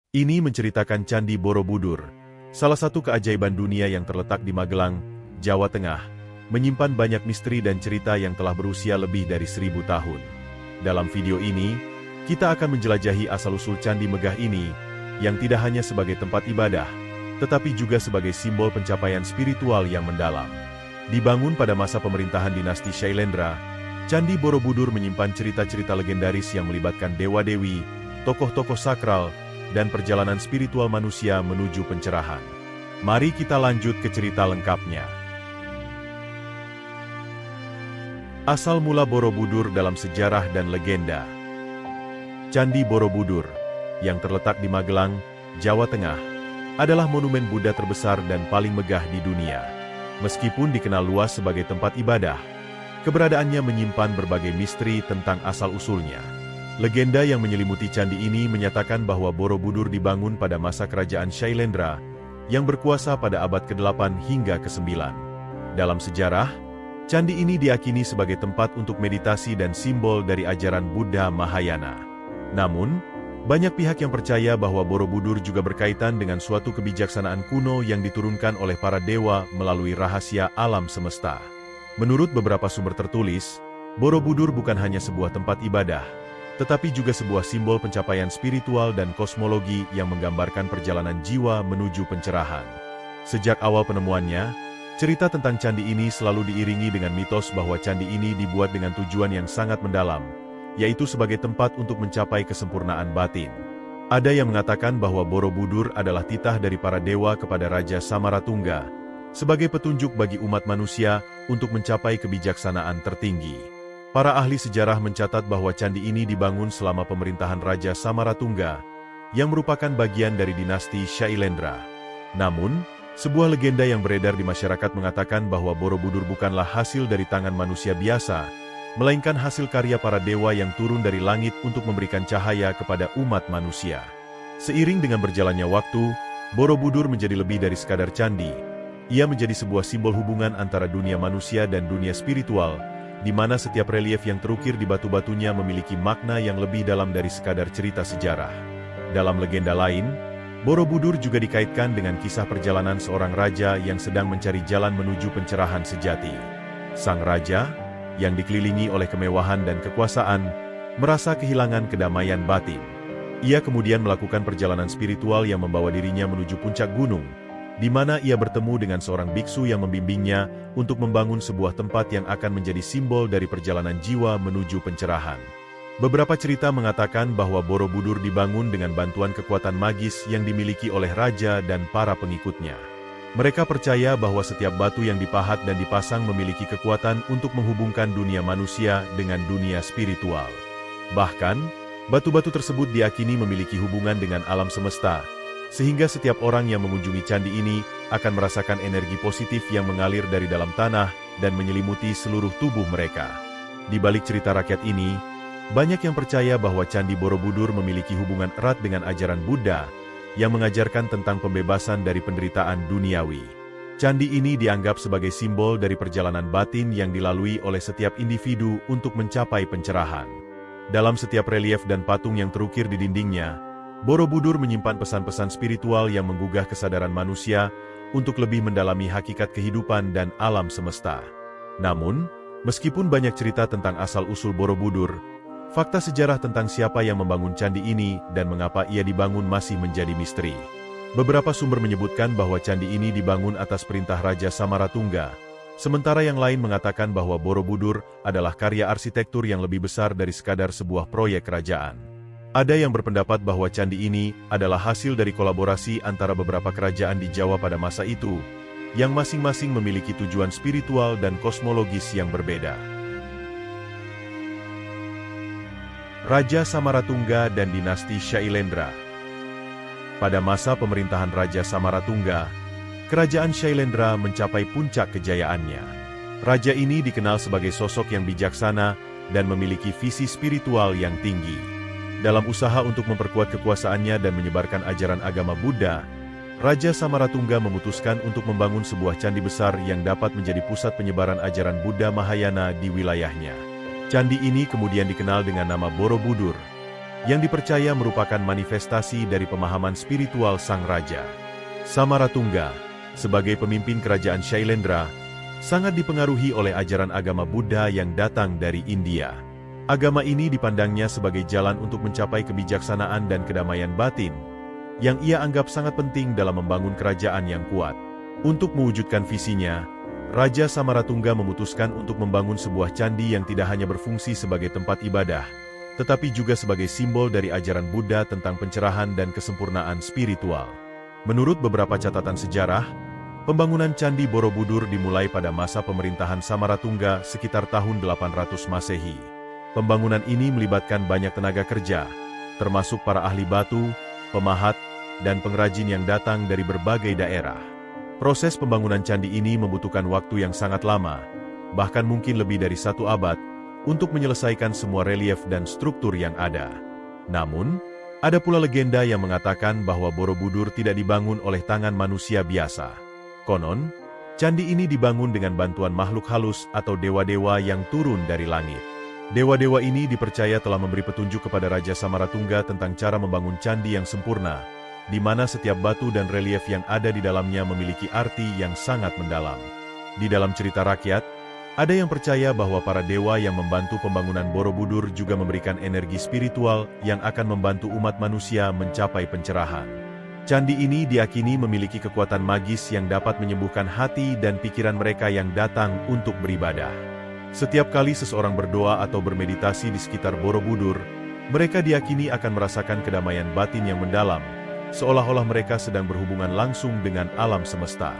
Ini menceritakan Candi Borobudur, salah satu keajaiban dunia yang terletak di Magelang, Jawa Tengah, menyimpan banyak misteri dan cerita yang telah berusia lebih dari 1000 tahun. Dalam video ini, kita akan menjelajahi asal-usul Candi Megah ini, yang tidak hanya sebagai tempat ibadah, tetapi juga sebagai simbol pencapaian spiritual yang mendalam. Dibangun pada masa pemerintahan dinasti Shailendra, Candi Borobudur menyimpan cerita-cerita legendaris yang melibatkan dewa-dewi, tokoh-tokoh sakral, dan perjalanan spiritual manusia menuju pencerahan. Mari kita lanjut ke cerita lengkapnya. Asal mula Borobudur dalam sejarah dan legenda. Candi Borobudur, yang terletak di Magelang, Jawa Tengah, adalah monumen Buddha terbesar dan paling megah di dunia. Meskipun dikenal luas sebagai tempat ibadah, keberadaannya menyimpan berbagai misteri tentang asal-usulnya. Legenda yang menyelimuti candi ini menyatakan bahwa Borobudur dibangun pada masa kerajaan Shailendra, yang berkuasa pada abad ke-8 hingga ke-9. Dalam sejarah, candi ini diyakini sebagai tempat untuk meditasi dan simbol dari ajaran Buddha Mahayana. Namun, banyak pihak yang percaya bahwa Borobudur juga berkaitan dengan suatu kebijaksanaan kuno yang diturunkan oleh para dewa melalui rahasia alam semesta. Menurut beberapa sumber tertulis, Borobudur bukan hanya sebuah tempat ibadah, tetapi juga sebuah simbol pencapaian spiritual dan kosmologi yang menggambarkan perjalanan jiwa menuju pencerahan. Sejak awal penemuannya, cerita tentang candi ini selalu diiringi dengan mitos bahwa candi ini dibuat dengan tujuan yang sangat mendalam, yaitu sebagai tempat untuk mencapai kesempurnaan batin. Ada yang mengatakan bahwa Borobudur adalah titah dari para dewa kepada Raja Samaratungga, sebagai petunjuk bagi umat manusia untuk mencapai kebijaksanaan tertinggi. Para ahli sejarah mencatat bahwa candi ini dibangun selama pemerintahan Raja Samaratungga, yang merupakan bagian dari dinasti Shailendra. Namun, sebuah legenda yang beredar di masyarakat mengatakan bahwa Borobudur bukanlah hasil dari tangan manusia biasa, melainkan hasil karya para dewa yang turun dari langit untuk memberikan cahaya kepada umat manusia. Seiring dengan berjalannya waktu, Borobudur menjadi lebih dari sekadar candi. Ia menjadi sebuah simbol hubungan antara dunia manusia dan dunia spiritual, di mana setiap relief yang terukir di batu-batunya memiliki makna yang lebih dalam dari sekadar cerita sejarah. Dalam legenda lain, Borobudur juga dikaitkan dengan kisah perjalanan seorang raja yang sedang mencari jalan menuju pencerahan sejati. Sang raja, yang dikelilingi oleh kemewahan dan kekuasaan, merasa kehilangan kedamaian batin. Ia kemudian melakukan perjalanan spiritual yang membawa dirinya menuju puncak gunung, di mana ia bertemu dengan seorang biksu yang membimbingnya untuk membangun sebuah tempat yang akan menjadi simbol dari perjalanan jiwa menuju pencerahan. Beberapa cerita mengatakan bahwa Borobudur dibangun dengan bantuan kekuatan magis yang dimiliki oleh raja dan para pengikutnya. Mereka percaya bahwa setiap batu yang dipahat dan dipasang memiliki kekuatan untuk menghubungkan dunia manusia dengan dunia spiritual. Bahkan, batu-batu tersebut diyakini memiliki hubungan dengan alam semesta, sehingga setiap orang yang mengunjungi candi ini akan merasakan energi positif yang mengalir dari dalam tanah dan menyelimuti seluruh tubuh mereka. Di balik cerita rakyat ini, banyak yang percaya bahwa Candi Borobudur memiliki hubungan erat dengan ajaran Buddha, yang mengajarkan tentang pembebasan dari penderitaan duniawi. Candi ini dianggap sebagai simbol dari perjalanan batin yang dilalui oleh setiap individu untuk mencapai pencerahan. Dalam setiap relief dan patung yang terukir di dindingnya, Borobudur menyimpan pesan-pesan spiritual yang menggugah kesadaran manusia untuk lebih mendalami hakikat kehidupan dan alam semesta. Namun, meskipun banyak cerita tentang asal-usul Borobudur, fakta sejarah tentang siapa yang membangun candi ini dan mengapa ia dibangun masih menjadi misteri. Beberapa sumber menyebutkan bahwa candi ini dibangun atas perintah Raja Samaratungga, sementara yang lain mengatakan bahwa Borobudur adalah karya arsitektur yang lebih besar dari sekadar sebuah proyek kerajaan. Ada yang berpendapat bahwa candi ini adalah hasil dari kolaborasi antara beberapa kerajaan di Jawa pada masa itu, yang masing-masing memiliki tujuan spiritual dan kosmologis yang berbeda. Raja Samaratungga dan dinasti Shailendra. Pada masa pemerintahan Raja Samaratungga, kerajaan Shailendra mencapai puncak kejayaannya. Raja ini dikenal sebagai sosok yang bijaksana dan memiliki visi spiritual yang tinggi. Dalam usaha untuk memperkuat kekuasaannya dan menyebarkan ajaran agama Buddha, Raja Samaratungga memutuskan untuk membangun sebuah candi besar yang dapat menjadi pusat penyebaran ajaran Buddha Mahayana di wilayahnya. Candi ini kemudian dikenal dengan nama Borobudur. yang dipercaya merupakan manifestasi dari pemahaman spiritual sang raja. Samaratungga, sebagai pemimpin kerajaan Shailendra, sangat dipengaruhi oleh ajaran agama Buddha yang datang dari India. Agama ini dipandangnya sebagai jalan untuk mencapai kebijaksanaan dan kedamaian batin, yang ia anggap sangat penting dalam membangun kerajaan yang kuat. Untuk mewujudkan visinya, Raja Samaratungga memutuskan untuk membangun sebuah candi yang tidak hanya berfungsi sebagai tempat ibadah, tetapi juga sebagai simbol dari ajaran Buddha tentang pencerahan dan kesempurnaan spiritual. Menurut beberapa catatan sejarah, pembangunan Candi Borobudur dimulai pada masa pemerintahan Samaratungga sekitar tahun 800 Masehi. Pembangunan ini melibatkan banyak tenaga kerja, termasuk para ahli batu, pemahat, dan pengrajin yang datang dari berbagai daerah. Proses pembangunan candi ini membutuhkan waktu yang sangat lama, bahkan mungkin lebih dari 1 abad, untuk menyelesaikan semua relief dan struktur yang ada. Namun, ada pula legenda yang mengatakan bahwa Borobudur tidak dibangun oleh tangan manusia biasa. Konon, candi ini dibangun dengan bantuan makhluk halus atau dewa-dewa yang turun dari langit. Dewa-dewa ini dipercaya telah memberi petunjuk kepada Raja Samaratungga tentang cara membangun candi yang sempurna, di mana setiap batu dan relief yang ada di dalamnya memiliki arti yang sangat mendalam. Di dalam cerita rakyat, ada yang percaya bahwa para dewa yang membantu pembangunan Borobudur juga memberikan energi spiritual yang akan membantu umat manusia mencapai pencerahan. Candi ini diyakini memiliki kekuatan magis yang dapat menyembuhkan hati dan pikiran mereka yang datang untuk beribadah. Setiap kali seseorang berdoa atau bermeditasi di sekitar Borobudur, mereka diyakini akan merasakan kedamaian batin yang mendalam, seolah-olah mereka sedang berhubungan langsung dengan alam semesta.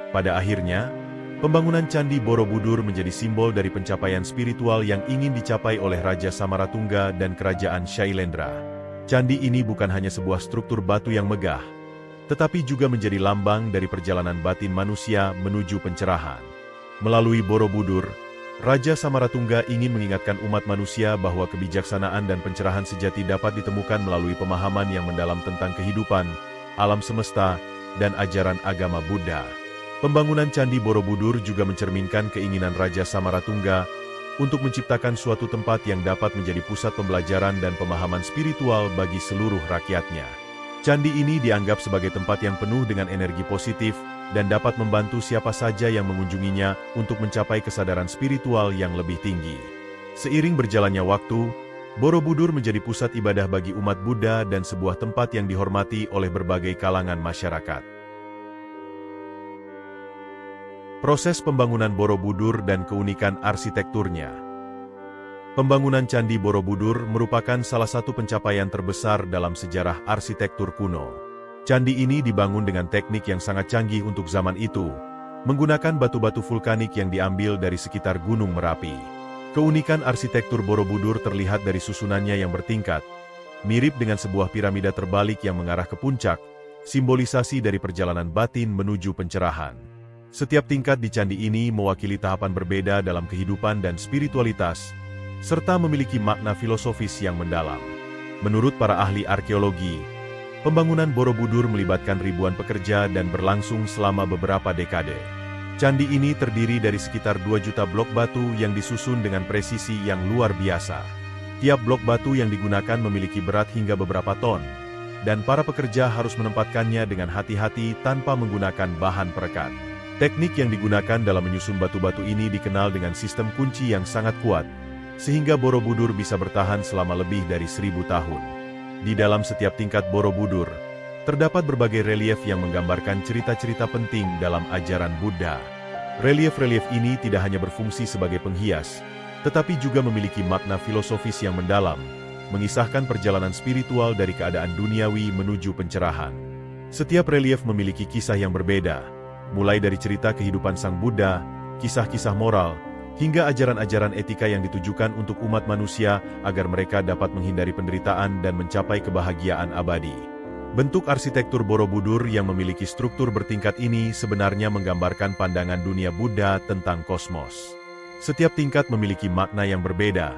Pada akhirnya, pembangunan Candi Borobudur menjadi simbol dari pencapaian spiritual yang ingin dicapai oleh Raja Samaratungga dan Kerajaan Shailendra. Candi ini bukan hanya sebuah struktur batu yang megah, tetapi juga menjadi lambang dari perjalanan batin manusia menuju pencerahan. Melalui Borobudur, Raja Samaratungga ingin mengingatkan umat manusia bahwa kebijaksanaan dan pencerahan sejati dapat ditemukan melalui pemahaman yang mendalam tentang kehidupan, alam semesta, dan ajaran agama Buddha. Pembangunan Candi Borobudur juga mencerminkan keinginan Raja Samaratungga untuk menciptakan suatu tempat yang dapat menjadi pusat pembelajaran dan pemahaman spiritual bagi seluruh rakyatnya. Candi ini dianggap sebagai tempat yang penuh dengan energi positif dan dapat membantu siapa saja yang mengunjunginya untuk mencapai kesadaran spiritual yang lebih tinggi. Seiring berjalannya waktu, Borobudur menjadi pusat ibadah bagi umat Buddha dan sebuah tempat yang dihormati oleh berbagai kalangan masyarakat. Proses pembangunan Borobudur dan keunikan arsitekturnya. Pembangunan Candi Borobudur merupakan salah satu pencapaian terbesar dalam sejarah arsitektur kuno. Candi ini dibangun dengan teknik yang sangat canggih untuk zaman itu, menggunakan batu-batu vulkanik yang diambil dari sekitar Gunung Merapi. Keunikan arsitektur Borobudur terlihat dari susunannya yang bertingkat, mirip dengan sebuah piramida terbalik yang mengarah ke puncak, simbolisasi dari perjalanan batin menuju pencerahan. Setiap tingkat di candi ini mewakili tahapan berbeda dalam kehidupan dan spiritualitas, serta memiliki makna filosofis yang mendalam. Menurut para ahli arkeologi, pembangunan Borobudur melibatkan ribuan pekerja dan berlangsung selama beberapa dekade. Candi ini terdiri dari sekitar 2 juta blok batu yang disusun dengan presisi yang luar biasa. Tiap blok batu yang digunakan memiliki berat hingga beberapa ton, dan para pekerja harus menempatkannya dengan hati-hati tanpa menggunakan bahan perekat. Teknik yang digunakan dalam menyusun batu-batu ini dikenal dengan sistem kunci yang sangat kuat, sehingga Borobudur bisa bertahan selama lebih dari 1000 tahun. Di dalam setiap tingkat Borobudur, terdapat berbagai relief yang menggambarkan cerita-cerita penting dalam ajaran Buddha. Relief-relief ini tidak hanya berfungsi sebagai penghias, tetapi juga memiliki makna filosofis yang mendalam, mengisahkan perjalanan spiritual dari keadaan duniawi menuju pencerahan. Setiap relief memiliki kisah yang berbeda, mulai dari cerita kehidupan Sang Buddha, kisah-kisah moral, hingga ajaran-ajaran etika yang ditujukan untuk umat manusia agar mereka dapat menghindari penderitaan dan mencapai kebahagiaan abadi. Bentuk arsitektur Borobudur yang memiliki struktur bertingkat ini sebenarnya menggambarkan pandangan dunia Buddha tentang kosmos. Setiap tingkat memiliki makna yang berbeda,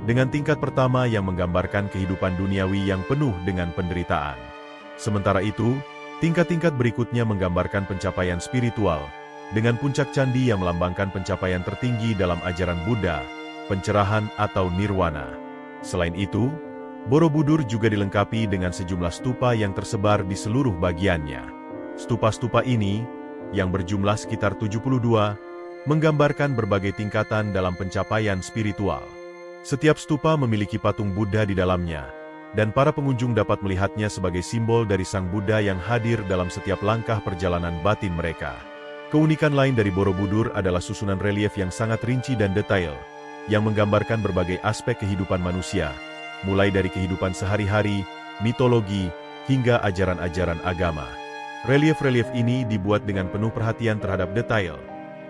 dengan tingkat pertama yang menggambarkan kehidupan duniawi yang penuh dengan penderitaan. Sementara itu, tingkat-tingkat berikutnya menggambarkan pencapaian spiritual, dengan puncak candi yang melambangkan pencapaian tertinggi dalam ajaran Buddha, pencerahan atau nirwana. Selain itu, Borobudur juga dilengkapi dengan sejumlah stupa yang tersebar di seluruh bagiannya. Stupa-stupa ini, yang berjumlah sekitar 72, menggambarkan berbagai tingkatan dalam pencapaian spiritual. Setiap stupa memiliki patung Buddha di dalamnya, dan para pengunjung dapat melihatnya sebagai simbol dari Sang Buddha yang hadir dalam setiap langkah perjalanan batin mereka. Keunikan lain dari Borobudur adalah susunan relief yang sangat rinci dan detail, yang menggambarkan berbagai aspek kehidupan manusia, mulai dari kehidupan sehari-hari, mitologi, hingga ajaran-ajaran agama. Relief-relief ini dibuat dengan penuh perhatian terhadap detail,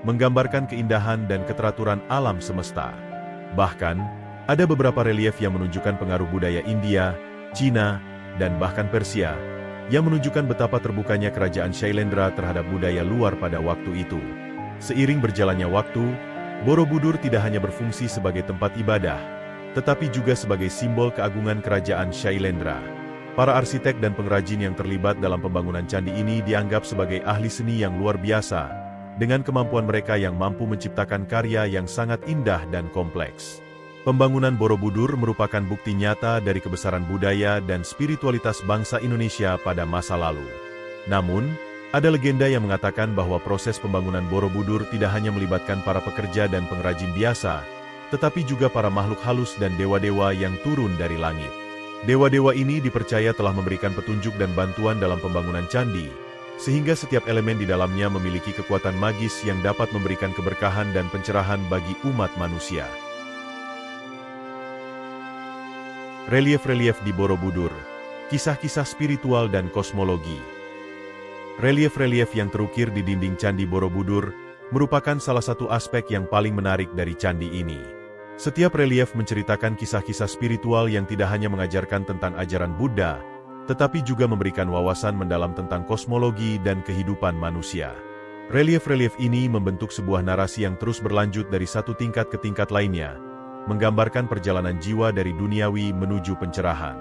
menggambarkan keindahan dan keteraturan alam semesta. Bahkan, ada beberapa relief yang menunjukkan pengaruh budaya India, Cina, dan bahkan Persia, yang menunjukkan betapa terbukanya kerajaan Shailendra terhadap budaya luar pada waktu itu. Seiring berjalannya waktu, Borobudur tidak hanya berfungsi sebagai tempat ibadah, tetapi juga sebagai simbol keagungan kerajaan Shailendra. Para arsitek dan pengrajin yang terlibat dalam pembangunan candi ini dianggap sebagai ahli seni yang luar biasa, dengan kemampuan mereka yang mampu menciptakan karya yang sangat indah dan kompleks. Pembangunan Borobudur merupakan bukti nyata dari kebesaran budaya dan spiritualitas bangsa Indonesia pada masa lalu. Namun, ada legenda yang mengatakan bahwa proses pembangunan Borobudur tidak hanya melibatkan para pekerja dan pengrajin biasa, tetapi juga para makhluk halus dan dewa-dewa yang turun dari langit. Dewa-dewa ini dipercaya telah memberikan petunjuk dan bantuan dalam pembangunan candi, sehingga setiap elemen di dalamnya memiliki kekuatan magis yang dapat memberikan keberkahan dan pencerahan bagi umat manusia. Relief-relief di Borobudur, kisah-kisah spiritual dan kosmologi. Relief-relief yang terukir di dinding Candi Borobudur merupakan salah satu aspek yang paling menarik dari candi ini. Setiap relief menceritakan kisah-kisah spiritual yang tidak hanya mengajarkan tentang ajaran Buddha, tetapi juga memberikan wawasan mendalam tentang kosmologi dan kehidupan manusia. Relief-relief ini membentuk sebuah narasi yang terus berlanjut dari satu tingkat ke tingkat lainnya, menggambarkan perjalanan jiwa dari duniawi menuju pencerahan.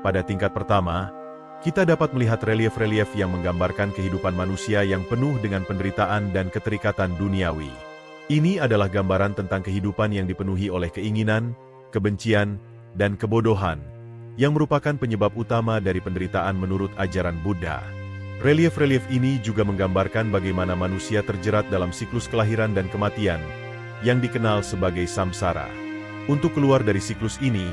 Pada tingkat pertama, kita dapat melihat relief-relief yang menggambarkan kehidupan manusia yang penuh dengan penderitaan dan keterikatan duniawi. Ini adalah gambaran tentang kehidupan yang dipenuhi oleh keinginan, kebencian, dan kebodohan, yang merupakan penyebab utama dari penderitaan menurut ajaran Buddha. Relief-relief ini juga menggambarkan bagaimana manusia terjerat dalam siklus kelahiran dan kematian, yang dikenal sebagai samsara. Untuk keluar dari siklus ini,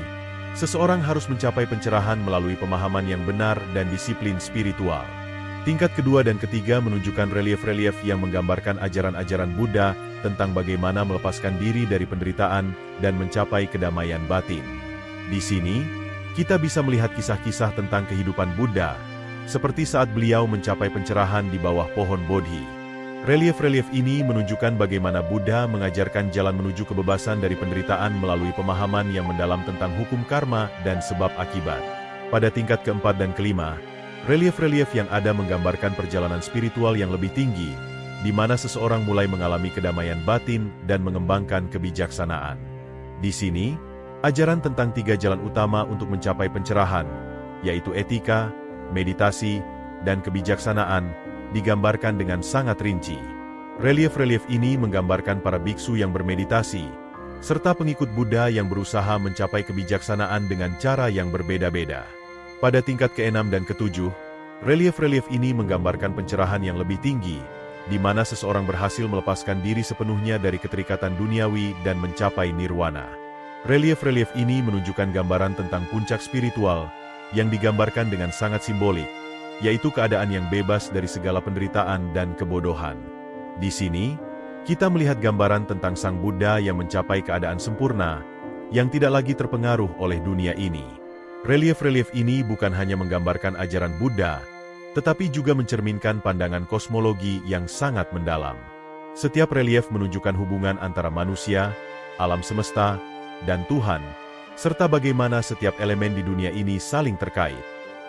seseorang harus mencapai pencerahan melalui pemahaman yang benar dan disiplin spiritual. Tingkat kedua dan ketiga menunjukkan relief-relief yang menggambarkan ajaran-ajaran Buddha tentang bagaimana melepaskan diri dari penderitaan dan mencapai kedamaian batin. Di sini, kita bisa melihat kisah-kisah tentang kehidupan Buddha, seperti saat beliau mencapai pencerahan di bawah pohon Bodhi. Relief-relief ini menunjukkan bagaimana Buddha mengajarkan jalan menuju kebebasan dari penderitaan melalui pemahaman yang mendalam tentang hukum karma dan sebab akibat. Pada tingkat keempat dan kelima, relief-relief yang ada menggambarkan perjalanan spiritual yang lebih tinggi, di mana seseorang mulai mengalami kedamaian batin dan mengembangkan kebijaksanaan. Di sini, ajaran tentang 3 jalan utama untuk mencapai pencerahan, yaitu etika, meditasi, dan kebijaksanaan, digambarkan dengan sangat rinci. Relief-relief ini menggambarkan para biksu yang bermeditasi, serta pengikut Buddha yang berusaha mencapai kebijaksanaan dengan cara yang berbeda-beda. Pada tingkat ke-6 dan ke-7, relief-relief ini menggambarkan pencerahan yang lebih tinggi, di mana seseorang berhasil melepaskan diri sepenuhnya dari keterikatan duniawi dan mencapai nirwana. Relief-relief ini menunjukkan gambaran tentang puncak spiritual yang digambarkan dengan sangat simbolik, yaitu keadaan yang bebas dari segala penderitaan dan kebodohan. Di sini, kita melihat gambaran tentang Sang Buddha yang mencapai keadaan sempurna, yang tidak lagi terpengaruh oleh dunia ini. Relief-relief ini bukan hanya menggambarkan ajaran Buddha, tetapi juga mencerminkan pandangan kosmologi yang sangat mendalam. Setiap relief menunjukkan hubungan antara manusia, alam semesta, dan Tuhan, serta bagaimana setiap elemen di dunia ini saling terkait.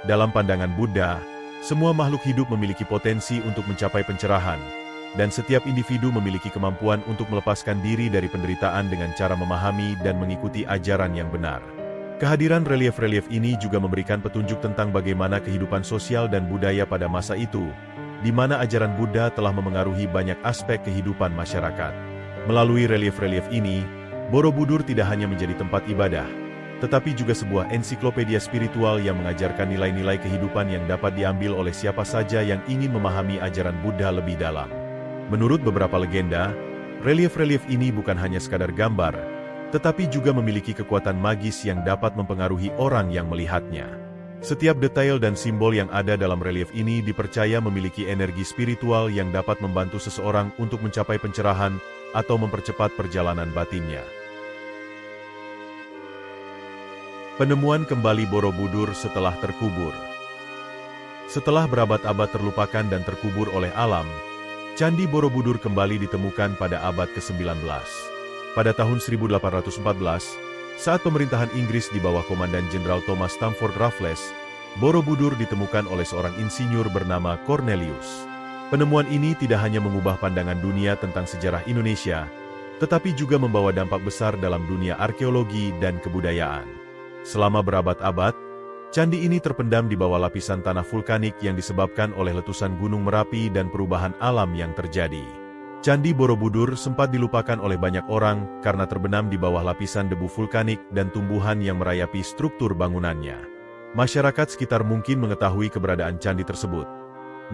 Dalam pandangan Buddha, semua makhluk hidup memiliki potensi untuk mencapai pencerahan, dan setiap individu memiliki kemampuan untuk melepaskan diri dari penderitaan dengan cara memahami dan mengikuti ajaran yang benar. Kehadiran relief-relief ini juga memberikan petunjuk tentang bagaimana kehidupan sosial dan budaya pada masa itu, di mana ajaran Buddha telah memengaruhi banyak aspek kehidupan masyarakat. Melalui relief-relief ini, Borobudur tidak hanya menjadi tempat ibadah, tetapi juga sebuah ensiklopedia spiritual yang mengajarkan nilai-nilai kehidupan yang dapat diambil oleh siapa saja yang ingin memahami ajaran Buddha lebih dalam. Menurut beberapa legenda, relief-relief ini bukan hanya sekadar gambar, tetapi juga memiliki kekuatan magis yang dapat mempengaruhi orang yang melihatnya. Setiap detail dan simbol yang ada dalam relief ini dipercaya memiliki energi spiritual yang dapat membantu seseorang untuk mencapai pencerahan atau mempercepat perjalanan batinnya. Penemuan kembali Borobudur setelah terkubur. Setelah berabad-abad terlupakan dan terkubur oleh alam, Candi Borobudur kembali ditemukan pada abad ke-19. Pada tahun 1814, saat pemerintahan Inggris di bawah Komandan Jenderal Thomas Stamford Raffles, Borobudur ditemukan oleh seorang insinyur bernama Cornelius. Penemuan ini tidak hanya mengubah pandangan dunia tentang sejarah Indonesia, tetapi juga membawa dampak besar dalam dunia arkeologi dan kebudayaan. Selama berabad-abad, candi ini terpendam di bawah lapisan tanah vulkanik yang disebabkan oleh letusan Gunung Merapi dan perubahan alam yang terjadi. Candi Borobudur sempat dilupakan oleh banyak orang karena terbenam di bawah lapisan debu vulkanik dan tumbuhan yang merayapi struktur bangunannya. Masyarakat sekitar mungkin mengetahui keberadaan candi tersebut,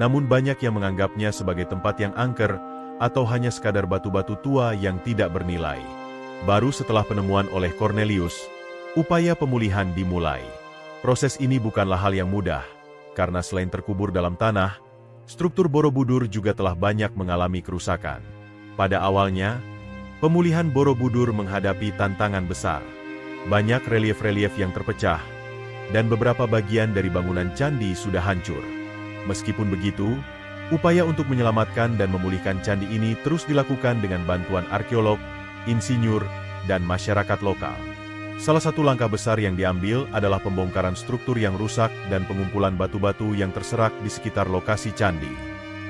namun banyak yang menganggapnya sebagai tempat yang angker atau hanya sekadar batu-batu tua yang tidak bernilai. Baru setelah penemuan oleh Cornelius, upaya pemulihan dimulai. Proses ini bukanlah hal yang mudah, karena selain terkubur dalam tanah, struktur Borobudur juga telah banyak mengalami kerusakan. Pada awalnya, pemulihan Borobudur menghadapi tantangan besar. Banyak relief-relief yang terpecah, dan beberapa bagian dari bangunan candi sudah hancur. Meskipun begitu, upaya untuk menyelamatkan dan memulihkan candi ini terus dilakukan dengan bantuan arkeolog, insinyur, dan masyarakat lokal. Salah satu langkah besar yang diambil adalah pembongkaran struktur yang rusak dan pengumpulan batu-batu yang terserak di sekitar lokasi candi.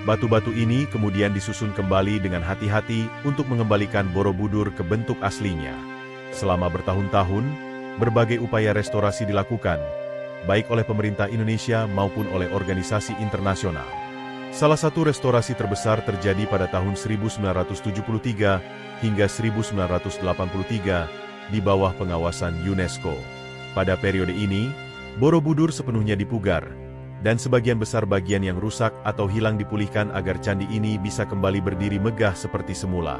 Batu-batu ini kemudian disusun kembali dengan hati-hati untuk mengembalikan Borobudur ke bentuk aslinya. Selama bertahun-tahun, berbagai upaya restorasi dilakukan, baik oleh pemerintah Indonesia maupun oleh organisasi internasional. Salah satu restorasi terbesar terjadi pada tahun 1973 hingga 1983, di bawah pengawasan UNESCO. Pada periode ini, Borobudur sepenuhnya dipugar, dan sebagian besar bagian yang rusak atau hilang dipulihkan agar candi ini bisa kembali berdiri megah seperti semula.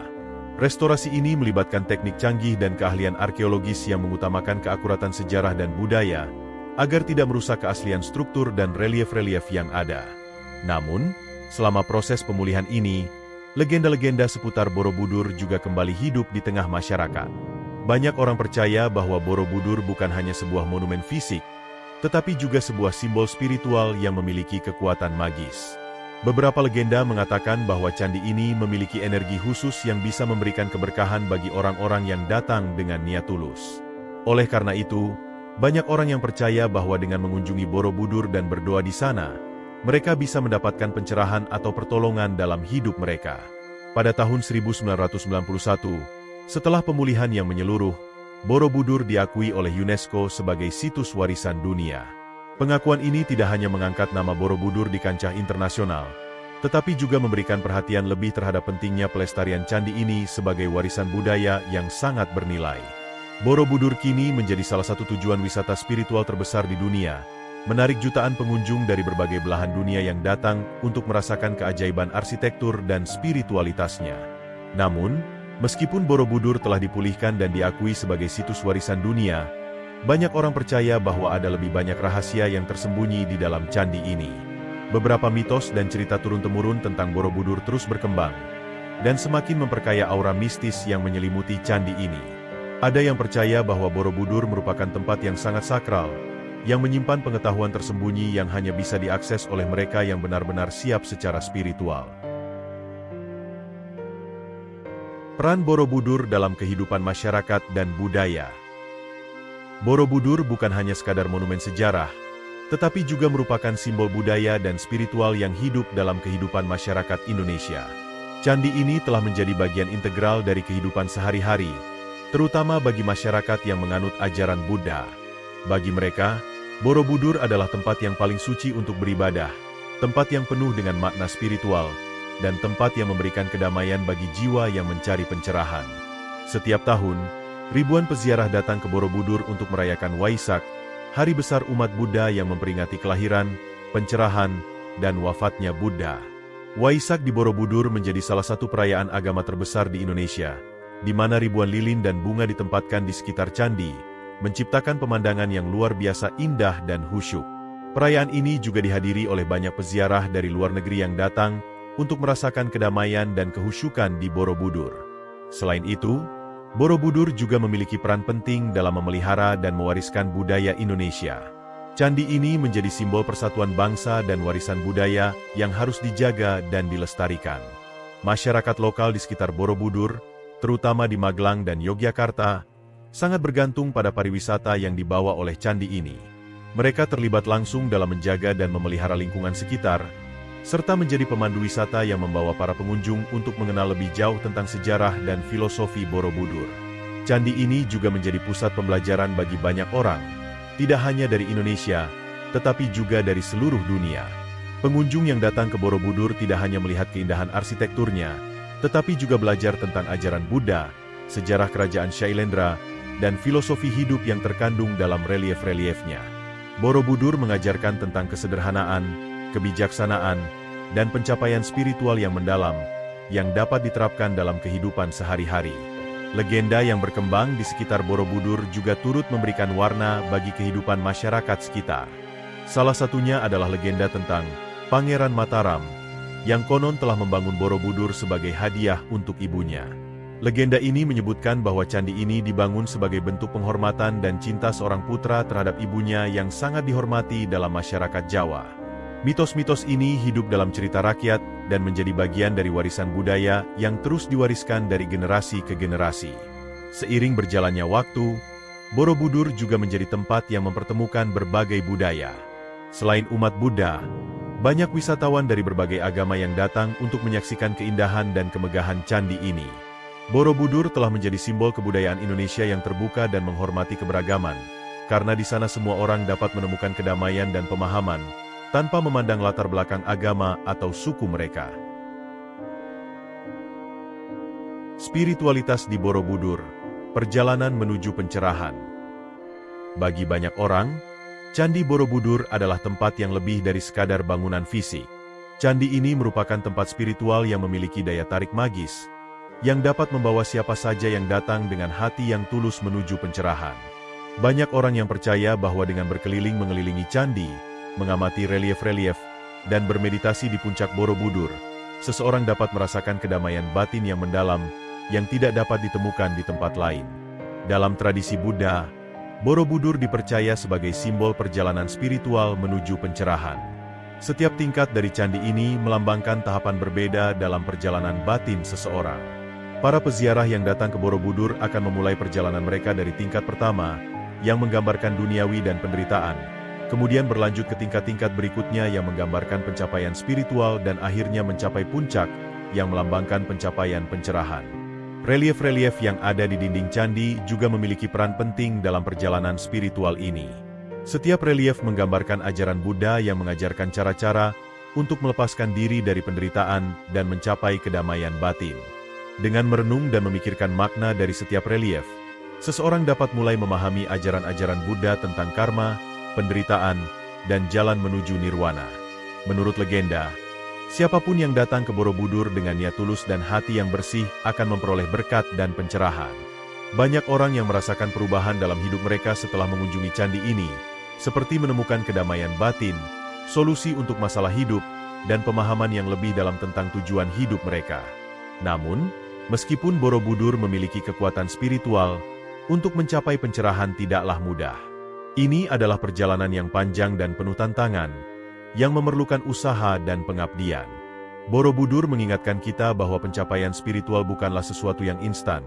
Restorasi ini melibatkan teknik canggih dan keahlian arkeologis yang mengutamakan keakuratan sejarah dan budaya, agar tidak merusak keaslian struktur dan relief-relief yang ada. Namun, selama proses pemulihan ini, legenda-legenda seputar Borobudur juga kembali hidup di tengah masyarakat. Banyak orang percaya bahwa Borobudur bukan hanya sebuah monumen fisik, tetapi juga sebuah simbol spiritual yang memiliki kekuatan magis. Beberapa legenda mengatakan bahwa candi ini memiliki energi khusus yang bisa memberikan keberkahan bagi orang-orang yang datang dengan niat tulus. Oleh karena itu, banyak orang yang percaya bahwa dengan mengunjungi Borobudur dan berdoa di sana, mereka bisa mendapatkan pencerahan atau pertolongan dalam hidup mereka. Pada tahun 1991, setelah pemulihan yang menyeluruh, Borobudur diakui oleh UNESCO sebagai situs warisan dunia. Pengakuan ini tidak hanya mengangkat nama Borobudur di kancah internasional, tetapi juga memberikan perhatian lebih terhadap pentingnya pelestarian candi ini sebagai warisan budaya yang sangat bernilai. Borobudur kini menjadi salah satu tujuan wisata spiritual terbesar di dunia, menarik jutaan pengunjung dari berbagai belahan dunia yang datang untuk merasakan keajaiban arsitektur dan spiritualitasnya. Namun, meskipun Borobudur telah dipulihkan dan diakui sebagai situs warisan dunia, banyak orang percaya bahwa ada lebih banyak rahasia yang tersembunyi di dalam candi ini. Beberapa mitos dan cerita turun-temurun tentang Borobudur terus berkembang, dan semakin memperkaya aura mistis yang menyelimuti candi ini. Ada yang percaya bahwa Borobudur merupakan tempat yang sangat sakral, yang menyimpan pengetahuan tersembunyi yang hanya bisa diakses oleh mereka yang benar-benar siap secara spiritual. Peran Borobudur dalam kehidupan masyarakat dan budaya. Borobudur bukan hanya sekadar monumen sejarah, tetapi juga merupakan simbol budaya dan spiritual yang hidup dalam kehidupan masyarakat Indonesia. Candi ini telah menjadi bagian integral dari kehidupan sehari-hari, terutama bagi masyarakat yang menganut ajaran Buddha. Bagi mereka, Borobudur adalah tempat yang paling suci untuk beribadah, tempat yang penuh dengan makna spiritual, dan tempat yang memberikan kedamaian bagi jiwa yang mencari pencerahan. Setiap tahun, Ribuan peziarah datang ke Borobudur untuk merayakan Waisak, hari besar umat Buddha yang memperingati kelahiran, pencerahan, dan wafatnya Buddha. Waisak di Borobudur menjadi salah satu perayaan agama terbesar di Indonesia, di mana ribuan lilin dan bunga ditempatkan di sekitar candi, menciptakan pemandangan yang luar biasa indah dan khusyuk. Perayaan ini juga dihadiri oleh banyak peziarah dari luar negeri yang datang untuk merasakan kedamaian dan kehusyukan di Borobudur. Selain itu, Borobudur juga memiliki peran penting dalam memelihara dan mewariskan budaya Indonesia. Candi ini menjadi simbol persatuan bangsa dan warisan budaya yang harus dijaga dan dilestarikan. Masyarakat lokal di sekitar Borobudur, terutama di Magelang dan Yogyakarta, sangat bergantung pada pariwisata yang dibawa oleh candi ini. Mereka terlibat langsung dalam menjaga dan memelihara lingkungan sekitar, serta menjadi pemandu wisata yang membawa para pengunjung untuk mengenal lebih jauh tentang sejarah dan filosofi Borobudur. Candi ini juga menjadi pusat pembelajaran bagi banyak orang, tidak hanya dari Indonesia, tetapi juga dari seluruh dunia. Pengunjung yang datang ke Borobudur tidak hanya melihat keindahan arsitekturnya, tetapi juga belajar tentang ajaran Buddha, sejarah kerajaan Shailendra, dan filosofi hidup yang terkandung dalam relief-reliefnya. Borobudur mengajarkan tentang kesederhanaan, kebijaksanaan, dan pencapaian spiritual yang mendalam, yang dapat diterapkan dalam kehidupan sehari-hari. Legenda yang berkembang di sekitar Borobudur juga turut memberikan warna bagi kehidupan masyarakat sekitar. Salah satunya adalah legenda tentang Pangeran Mataram, yang konon telah membangun Borobudur sebagai hadiah untuk ibunya. Legenda ini menyebutkan bahwa candi ini dibangun sebagai bentuk penghormatan dan cinta seorang putra terhadap ibunya yang sangat dihormati dalam masyarakat Jawa. Mitos-mitos ini hidup dalam cerita rakyat dan menjadi bagian dari warisan budaya yang terus diwariskan dari generasi ke generasi. Seiring berjalannya waktu, Borobudur juga menjadi tempat yang mempertemukan berbagai budaya. Selain umat Buddha, banyak wisatawan dari berbagai agama yang datang untuk menyaksikan keindahan dan kemegahan candi ini. Borobudur telah menjadi simbol kebudayaan Indonesia yang terbuka dan menghormati keberagaman, karena di sana semua orang dapat menemukan kedamaian dan pemahaman, tanpa memandang latar belakang agama atau suku mereka. Spiritualitas di Borobudur, perjalanan menuju pencerahan. Bagi banyak orang, Candi Borobudur adalah tempat yang lebih dari sekadar bangunan fisik. Candi ini merupakan tempat spiritual yang memiliki daya tarik magis, yang dapat membawa siapa saja yang datang dengan hati yang tulus menuju pencerahan. Banyak orang yang percaya bahwa dengan berkeliling mengelilingi candi, mengamati relief-relief, dan bermeditasi di puncak Borobudur, seseorang dapat merasakan kedamaian batin yang mendalam, yang tidak dapat ditemukan di tempat lain. Dalam tradisi Buddha, Borobudur dipercaya sebagai simbol perjalanan spiritual menuju pencerahan. Setiap tingkat dari candi ini melambangkan tahapan berbeda dalam perjalanan batin seseorang. Para peziarah yang datang ke Borobudur akan memulai perjalanan mereka dari tingkat pertama, yang menggambarkan duniawi dan penderitaan, kemudian berlanjut ke tingkat-tingkat berikutnya yang menggambarkan pencapaian spiritual dan akhirnya mencapai puncak, yang melambangkan pencapaian pencerahan. Relief-relief yang ada di dinding candi juga memiliki peran penting dalam perjalanan spiritual ini. Setiap relief menggambarkan ajaran Buddha yang mengajarkan cara-cara untuk melepaskan diri dari penderitaan dan mencapai kedamaian batin. Dengan merenung dan memikirkan makna dari setiap relief, seseorang dapat mulai memahami ajaran-ajaran Buddha tentang karma, penderitaan, dan jalan menuju nirwana. Menurut legenda, siapapun yang datang ke Borobudur dengan niat tulus dan hati yang bersih akan memperoleh berkat dan pencerahan. Banyak orang yang merasakan perubahan dalam hidup mereka setelah mengunjungi candi ini, seperti menemukan kedamaian batin, solusi untuk masalah hidup, dan pemahaman yang lebih dalam tentang tujuan hidup mereka. Namun, meskipun Borobudur memiliki kekuatan spiritual, untuk mencapai pencerahan tidaklah mudah. Ini adalah perjalanan yang panjang dan penuh tantangan, yang memerlukan usaha dan pengabdian. Borobudur mengingatkan kita bahwa pencapaian spiritual bukanlah sesuatu yang instan,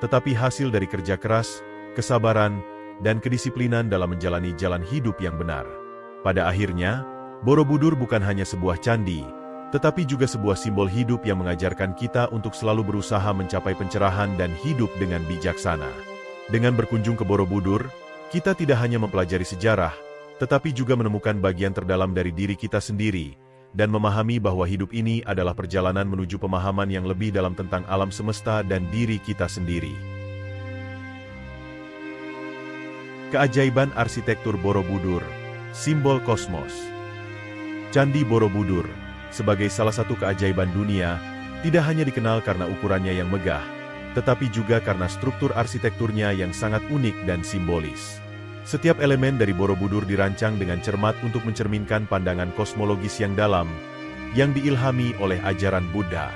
tetapi hasil dari kerja keras, kesabaran, dan kedisiplinan dalam menjalani jalan hidup yang benar. Pada akhirnya, Borobudur bukan hanya sebuah candi, tetapi juga sebuah simbol hidup yang mengajarkan kita untuk selalu berusaha mencapai pencerahan dan hidup dengan bijaksana. Dengan berkunjung ke Borobudur, kita tidak hanya mempelajari sejarah, tetapi juga menemukan bagian terdalam dari diri kita sendiri, dan memahami bahwa hidup ini adalah perjalanan menuju pemahaman yang lebih dalam tentang alam semesta dan diri kita sendiri. Keajaiban arsitektur Borobudur, simbol kosmos. Candi Borobudur, sebagai salah satu keajaiban dunia, tidak hanya dikenal karena ukurannya yang megah, tetapi juga karena struktur arsitekturnya yang sangat unik dan simbolis. Setiap elemen dari Borobudur dirancang dengan cermat untuk mencerminkan pandangan kosmologis yang dalam, yang diilhami oleh ajaran Buddha.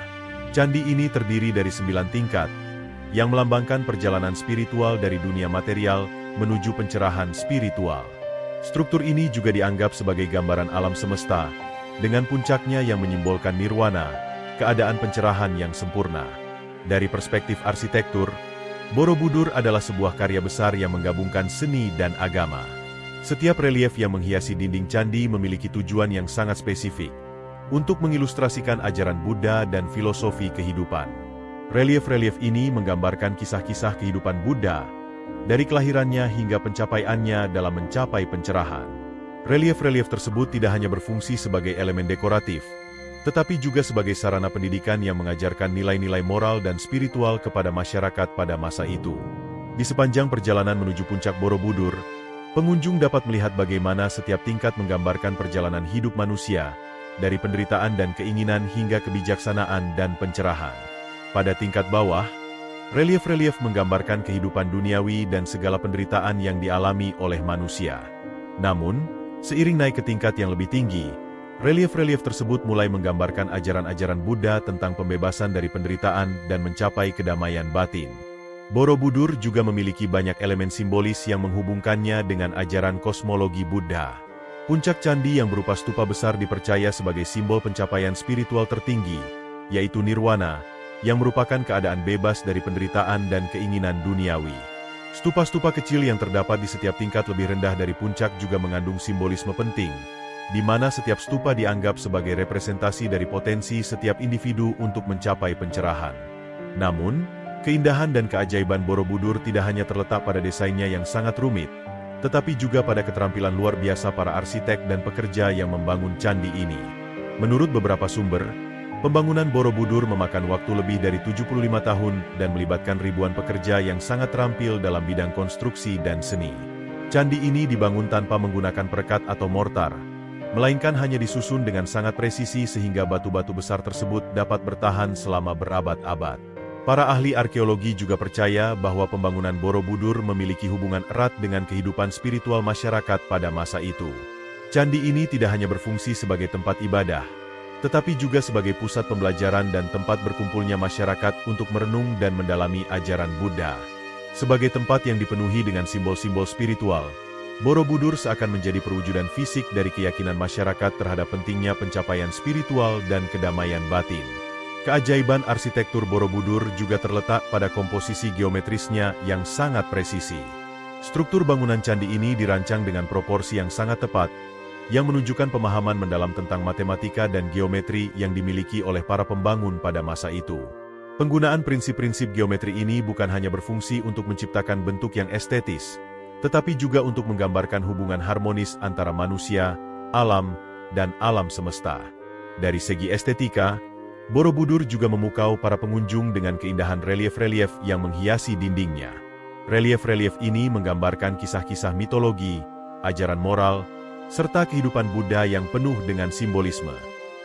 Candi ini terdiri dari 9 tingkat, yang melambangkan perjalanan spiritual dari dunia material menuju pencerahan spiritual. Struktur ini juga dianggap sebagai gambaran alam semesta, dengan puncaknya yang menyimbolkan nirwana, keadaan pencerahan yang sempurna. Dari perspektif arsitektur, Borobudur adalah sebuah karya besar yang menggabungkan seni dan agama. Setiap relief yang menghiasi dinding candi memiliki tujuan yang sangat spesifik, untuk mengilustrasikan ajaran Buddha dan filosofi kehidupan. Relief-relief ini menggambarkan kisah-kisah kehidupan Buddha, dari kelahirannya hingga pencapaiannya dalam mencapai pencerahan. Relief-relief tersebut tidak hanya berfungsi sebagai elemen dekoratif, tetapi juga sebagai sarana pendidikan yang mengajarkan nilai-nilai moral dan spiritual kepada masyarakat pada masa itu. Di sepanjang perjalanan menuju puncak Borobudur, pengunjung dapat melihat bagaimana setiap tingkat menggambarkan perjalanan hidup manusia, dari penderitaan dan keinginan hingga kebijaksanaan dan pencerahan. Pada tingkat bawah, relief-relief menggambarkan kehidupan duniawi dan segala penderitaan yang dialami oleh manusia. Namun, seiring naik ke tingkat yang lebih tinggi, relief-relief tersebut mulai menggambarkan ajaran-ajaran Buddha tentang pembebasan dari penderitaan dan mencapai kedamaian batin. Borobudur juga memiliki banyak elemen simbolis yang menghubungkannya dengan ajaran kosmologi Buddha. Puncak candi yang berupa stupa besar dipercaya sebagai simbol pencapaian spiritual tertinggi, yaitu nirwana, yang merupakan keadaan bebas dari penderitaan dan keinginan duniawi. Stupa-stupa kecil yang terdapat di setiap tingkat lebih rendah dari puncak juga mengandung simbolisme penting, di mana setiap stupa dianggap sebagai representasi dari potensi setiap individu untuk mencapai pencerahan. Namun, keindahan dan keajaiban Borobudur tidak hanya terletak pada desainnya yang sangat rumit, tetapi juga pada keterampilan luar biasa para arsitek dan pekerja yang membangun candi ini. Menurut beberapa sumber, pembangunan Borobudur memakan waktu lebih dari 75 tahun dan melibatkan ribuan pekerja yang sangat terampil dalam bidang konstruksi dan seni. Candi ini dibangun tanpa menggunakan perekat atau mortar, melainkan hanya disusun dengan sangat presisi sehingga batu-batu besar tersebut dapat bertahan selama berabad-abad. Para ahli arkeologi juga percaya bahwa pembangunan Borobudur memiliki hubungan erat dengan kehidupan spiritual masyarakat pada masa itu. Candi ini tidak hanya berfungsi sebagai tempat ibadah, tetapi juga sebagai pusat pembelajaran dan tempat berkumpulnya masyarakat untuk merenung dan mendalami ajaran Buddha. Sebagai tempat yang dipenuhi dengan simbol-simbol spiritual, Borobudur seakan menjadi perwujudan fisik dari keyakinan masyarakat terhadap pentingnya pencapaian spiritual dan kedamaian batin. Keajaiban arsitektur Borobudur juga terletak pada komposisi geometrisnya yang sangat presisi. Struktur bangunan candi ini dirancang dengan proporsi yang sangat tepat, yang menunjukkan pemahaman mendalam tentang matematika dan geometri yang dimiliki oleh para pembangun pada masa itu. Penggunaan prinsip-prinsip geometri ini bukan hanya berfungsi untuk menciptakan bentuk yang estetis, tetapi juga untuk menggambarkan hubungan harmonis antara manusia, alam, dan alam semesta. Dari segi estetika, Borobudur juga memukau para pengunjung dengan keindahan relief-relief yang menghiasi dindingnya. Relief-relief ini menggambarkan kisah-kisah mitologi, ajaran moral, serta kehidupan Buddha yang penuh dengan simbolisme.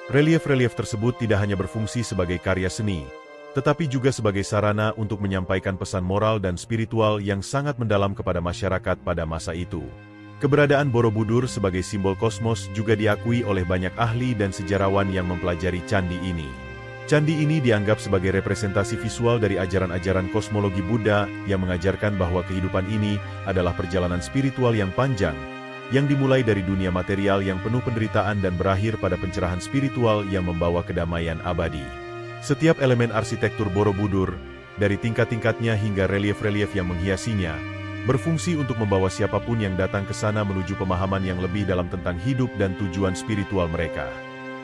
Relief-relief tersebut tidak hanya berfungsi sebagai karya seni, tetapi juga sebagai sarana untuk menyampaikan pesan moral dan spiritual yang sangat mendalam kepada masyarakat pada masa itu. Keberadaan Borobudur sebagai simbol kosmos juga diakui oleh banyak ahli dan sejarawan yang mempelajari candi ini. Candi ini dianggap sebagai representasi visual dari ajaran-ajaran kosmologi Buddha yang mengajarkan bahwa kehidupan ini adalah perjalanan spiritual yang panjang, yang dimulai dari dunia material yang penuh penderitaan dan berakhir pada pencerahan spiritual yang membawa kedamaian abadi. Setiap elemen arsitektur Borobudur, dari tingkat-tingkatnya hingga relief-relief yang menghiasinya, berfungsi untuk membawa siapapun yang datang ke sana menuju pemahaman yang lebih dalam tentang hidup dan tujuan spiritual mereka.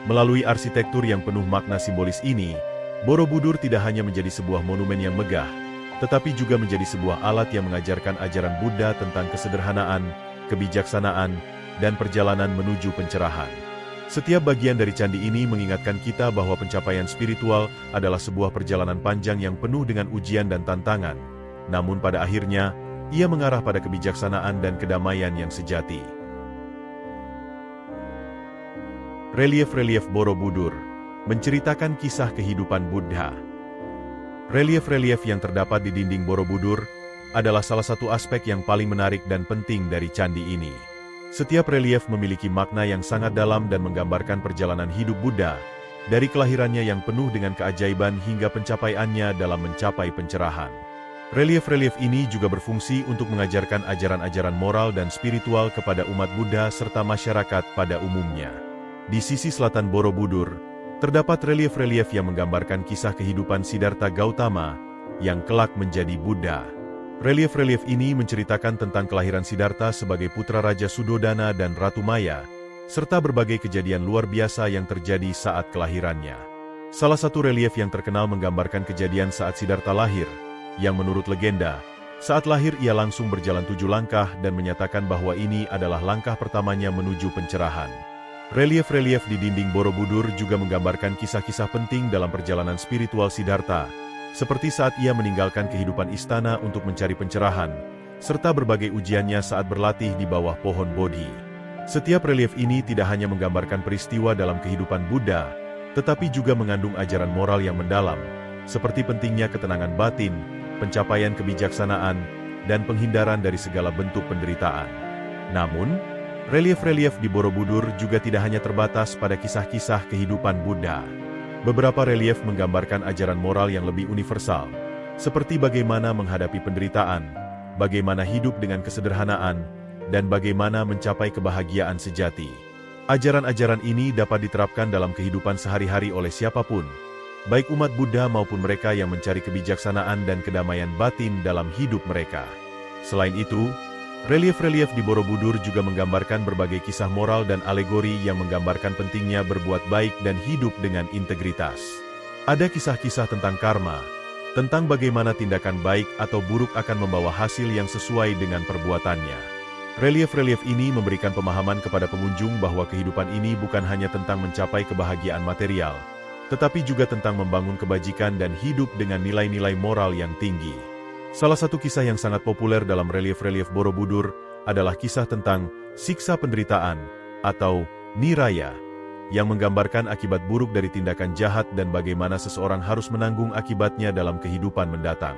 Melalui arsitektur yang penuh makna simbolis ini, Borobudur tidak hanya menjadi sebuah monumen yang megah, tetapi juga menjadi sebuah alat yang mengajarkan ajaran Buddha tentang kesederhanaan, kebijaksanaan, dan perjalanan menuju pencerahan. Setiap bagian dari candi ini mengingatkan kita bahwa pencapaian spiritual adalah sebuah perjalanan panjang yang penuh dengan ujian dan tantangan. Namun pada akhirnya, Ia mengarah pada kebijaksanaan dan kedamaian yang sejati. Relief-relief Borobudur menceritakan kisah kehidupan Buddha. Relief-relief yang terdapat di dinding Borobudur adalah salah satu aspek yang paling menarik dan penting dari candi ini. Setiap relief memiliki makna yang sangat dalam dan menggambarkan perjalanan hidup Buddha, dari kelahirannya yang penuh dengan keajaiban hingga pencapaiannya dalam mencapai pencerahan. Relief-relief ini juga berfungsi untuk mengajarkan ajaran-ajaran moral dan spiritual kepada umat Buddha serta masyarakat pada umumnya. Di sisi selatan Borobudur, terdapat relief-relief yang menggambarkan kisah kehidupan Siddhartha Gautama yang kelak menjadi Buddha. Relief-relief ini menceritakan tentang kelahiran Siddhartha sebagai putra Raja Sudodana dan Ratu Maya, serta berbagai kejadian luar biasa yang terjadi saat kelahirannya. Salah satu relief yang terkenal menggambarkan kejadian saat Siddhartha lahir, yang menurut legenda, saat lahir ia langsung berjalan 7 langkah dan menyatakan bahwa ini adalah langkah pertamanya menuju pencerahan. Relief-relief di dinding Borobudur juga menggambarkan kisah-kisah penting dalam perjalanan spiritual Siddhartha, seperti saat ia meninggalkan kehidupan istana untuk mencari pencerahan, serta berbagai ujiannya saat berlatih di bawah pohon Bodhi. Setiap relief ini tidak hanya menggambarkan peristiwa dalam kehidupan Buddha, tetapi juga mengandung ajaran moral yang mendalam, seperti pentingnya ketenangan batin, pencapaian kebijaksanaan, dan penghindaran dari segala bentuk penderitaan. Namun, relief-relief di Borobudur juga tidak hanya terbatas pada kisah-kisah kehidupan Buddha. Beberapa relief menggambarkan ajaran moral yang lebih universal, seperti bagaimana menghadapi penderitaan, bagaimana hidup dengan kesederhanaan, dan bagaimana mencapai kebahagiaan sejati. Ajaran-ajaran ini dapat diterapkan dalam kehidupan sehari-hari oleh siapapun, baik umat Buddha maupun mereka yang mencari kebijaksanaan dan kedamaian batin dalam hidup mereka. Selain itu, relief-relief di Borobudur juga menggambarkan berbagai kisah moral dan alegori yang menggambarkan pentingnya berbuat baik dan hidup dengan integritas. Ada kisah-kisah tentang karma, tentang bagaimana tindakan baik atau buruk akan membawa hasil yang sesuai dengan perbuatannya. Relief-relief ini memberikan pemahaman kepada pengunjung bahwa kehidupan ini bukan hanya tentang mencapai kebahagiaan material, tetapi juga tentang membangun kebajikan dan hidup dengan nilai-nilai moral yang tinggi. Salah satu kisah yang sangat populer dalam relief-relief Borobudur adalah kisah tentang siksa penderitaan atau niraya, yang menggambarkan akibat buruk dari tindakan jahat dan bagaimana seseorang harus menanggung akibatnya dalam kehidupan mendatang.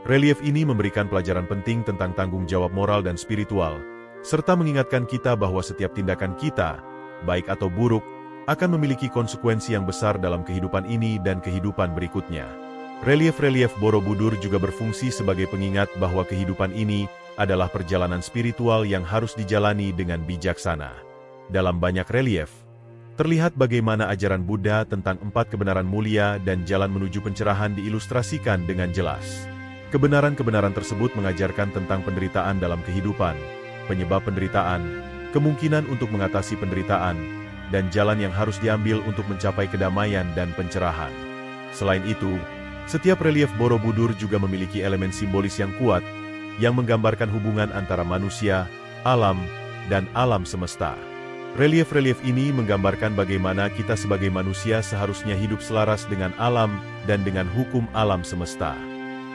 Relief ini memberikan pelajaran penting tentang tanggung jawab moral dan spiritual, serta mengingatkan kita bahwa setiap tindakan kita, baik atau buruk, akan memiliki konsekuensi yang besar dalam kehidupan ini dan kehidupan berikutnya. Relief-relief Borobudur juga berfungsi sebagai pengingat bahwa kehidupan ini adalah perjalanan spiritual yang harus dijalani dengan bijaksana. Dalam banyak relief, terlihat bagaimana ajaran Buddha tentang 4 kebenaran mulia dan jalan menuju pencerahan diilustrasikan dengan jelas. Kebenaran-kebenaran tersebut mengajarkan tentang penderitaan dalam kehidupan, penyebab penderitaan, kemungkinan untuk mengatasi penderitaan, dan jalan yang harus diambil untuk mencapai kedamaian dan pencerahan. Selain itu, setiap relief Borobudur juga memiliki elemen simbolis yang kuat, yang menggambarkan hubungan antara manusia, alam, dan alam semesta. Relief-relief ini menggambarkan bagaimana kita sebagai manusia seharusnya hidup selaras dengan alam dan dengan hukum alam semesta.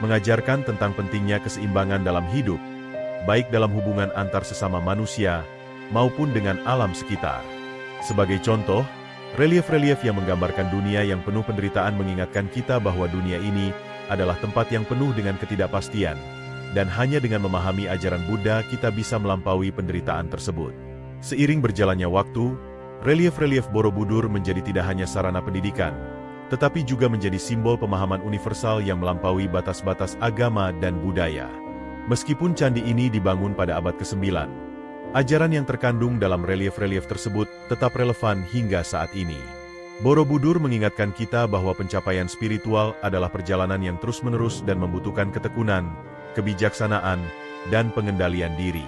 Mengajarkan tentang pentingnya keseimbangan dalam hidup, baik dalam hubungan antar sesama manusia, maupun dengan alam sekitar. Sebagai contoh, relief-relief yang menggambarkan dunia yang penuh penderitaan mengingatkan kita bahwa dunia ini adalah tempat yang penuh dengan ketidakpastian, dan hanya dengan memahami ajaran Buddha kita bisa melampaui penderitaan tersebut. Seiring berjalannya waktu, relief-relief Borobudur menjadi tidak hanya sarana pendidikan, tetapi juga menjadi simbol pemahaman universal yang melampaui batas-batas agama dan budaya. Meskipun candi ini dibangun pada abad ke-9, ajaran yang terkandung dalam relief-relief tersebut tetap relevan hingga saat ini. Borobudur mengingatkan kita bahwa pencapaian spiritual adalah perjalanan yang terus-menerus dan membutuhkan ketekunan, kebijaksanaan, dan pengendalian diri.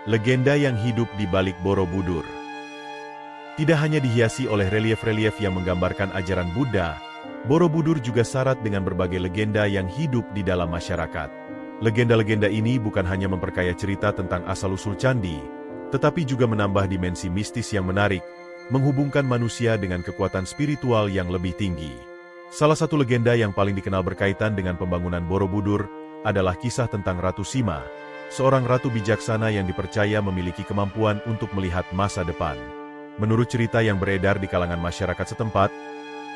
Legenda yang hidup di balik Borobudur tidak hanya dihiasi oleh relief-relief yang menggambarkan ajaran Buddha, Borobudur juga syarat dengan berbagai legenda yang hidup di dalam masyarakat. Legenda-legenda ini bukan hanya memperkaya cerita tentang asal-usul candi, tetapi juga menambah dimensi mistis yang menarik, menghubungkan manusia dengan kekuatan spiritual yang lebih tinggi. Salah satu legenda yang paling dikenal berkaitan dengan pembangunan Borobudur adalah kisah tentang Ratu Sima, seorang ratu bijaksana yang dipercaya memiliki kemampuan untuk melihat masa depan. Menurut cerita yang beredar di kalangan masyarakat setempat,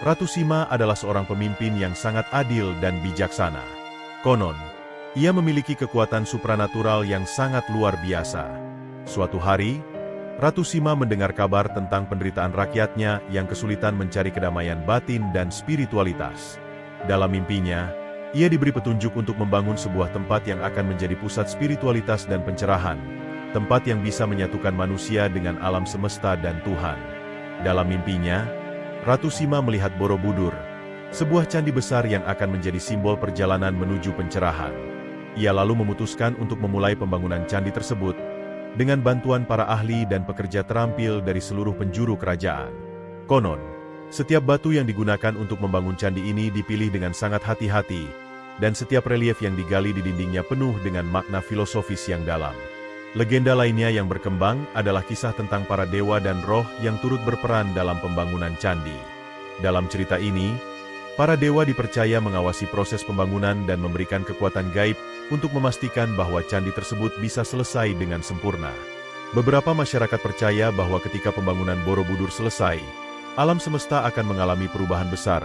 Ratu Sima adalah seorang pemimpin yang sangat adil dan bijaksana. Konon, ia memiliki kekuatan supranatural yang sangat luar biasa. Suatu hari, Ratu Sima mendengar kabar tentang penderitaan rakyatnya yang kesulitan mencari kedamaian batin dan spiritualitas. Dalam mimpinya, ia diberi petunjuk untuk membangun sebuah tempat yang akan menjadi pusat spiritualitas dan pencerahan, tempat yang bisa menyatukan manusia dengan alam semesta dan Tuhan. Dalam mimpinya, Ratu Sima melihat Borobudur, sebuah candi besar yang akan menjadi simbol perjalanan menuju pencerahan. Ia lalu memutuskan untuk memulai pembangunan candi tersebut, dengan bantuan para ahli dan pekerja terampil dari seluruh penjuru kerajaan. Konon, setiap batu yang digunakan untuk membangun candi ini dipilih dengan sangat hati-hati, dan setiap relief yang digali di dindingnya penuh dengan makna filosofis yang dalam. Legenda lainnya yang berkembang adalah kisah tentang para dewa dan roh yang turut berperan dalam pembangunan candi. Dalam cerita ini, para dewa dipercaya mengawasi proses pembangunan dan memberikan kekuatan gaib untuk memastikan bahwa candi tersebut bisa selesai dengan sempurna. Beberapa masyarakat percaya bahwa ketika pembangunan Borobudur selesai, alam semesta akan mengalami perubahan besar,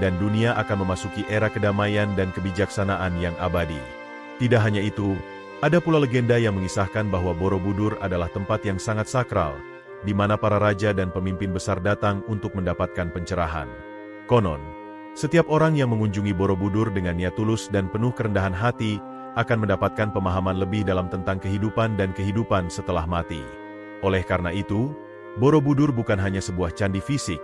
dan dunia akan memasuki era kedamaian dan kebijaksanaan yang abadi. Tidak hanya itu, ada pula legenda yang mengisahkan bahwa Borobudur adalah tempat yang sangat sakral, di mana para raja dan pemimpin besar datang untuk mendapatkan pencerahan. Konon, setiap orang yang mengunjungi Borobudur dengan niat tulus dan penuh kerendahan hati akan mendapatkan pemahaman lebih dalam tentang kehidupan dan kehidupan setelah mati. Oleh karena itu, Borobudur bukan hanya sebuah candi fisik,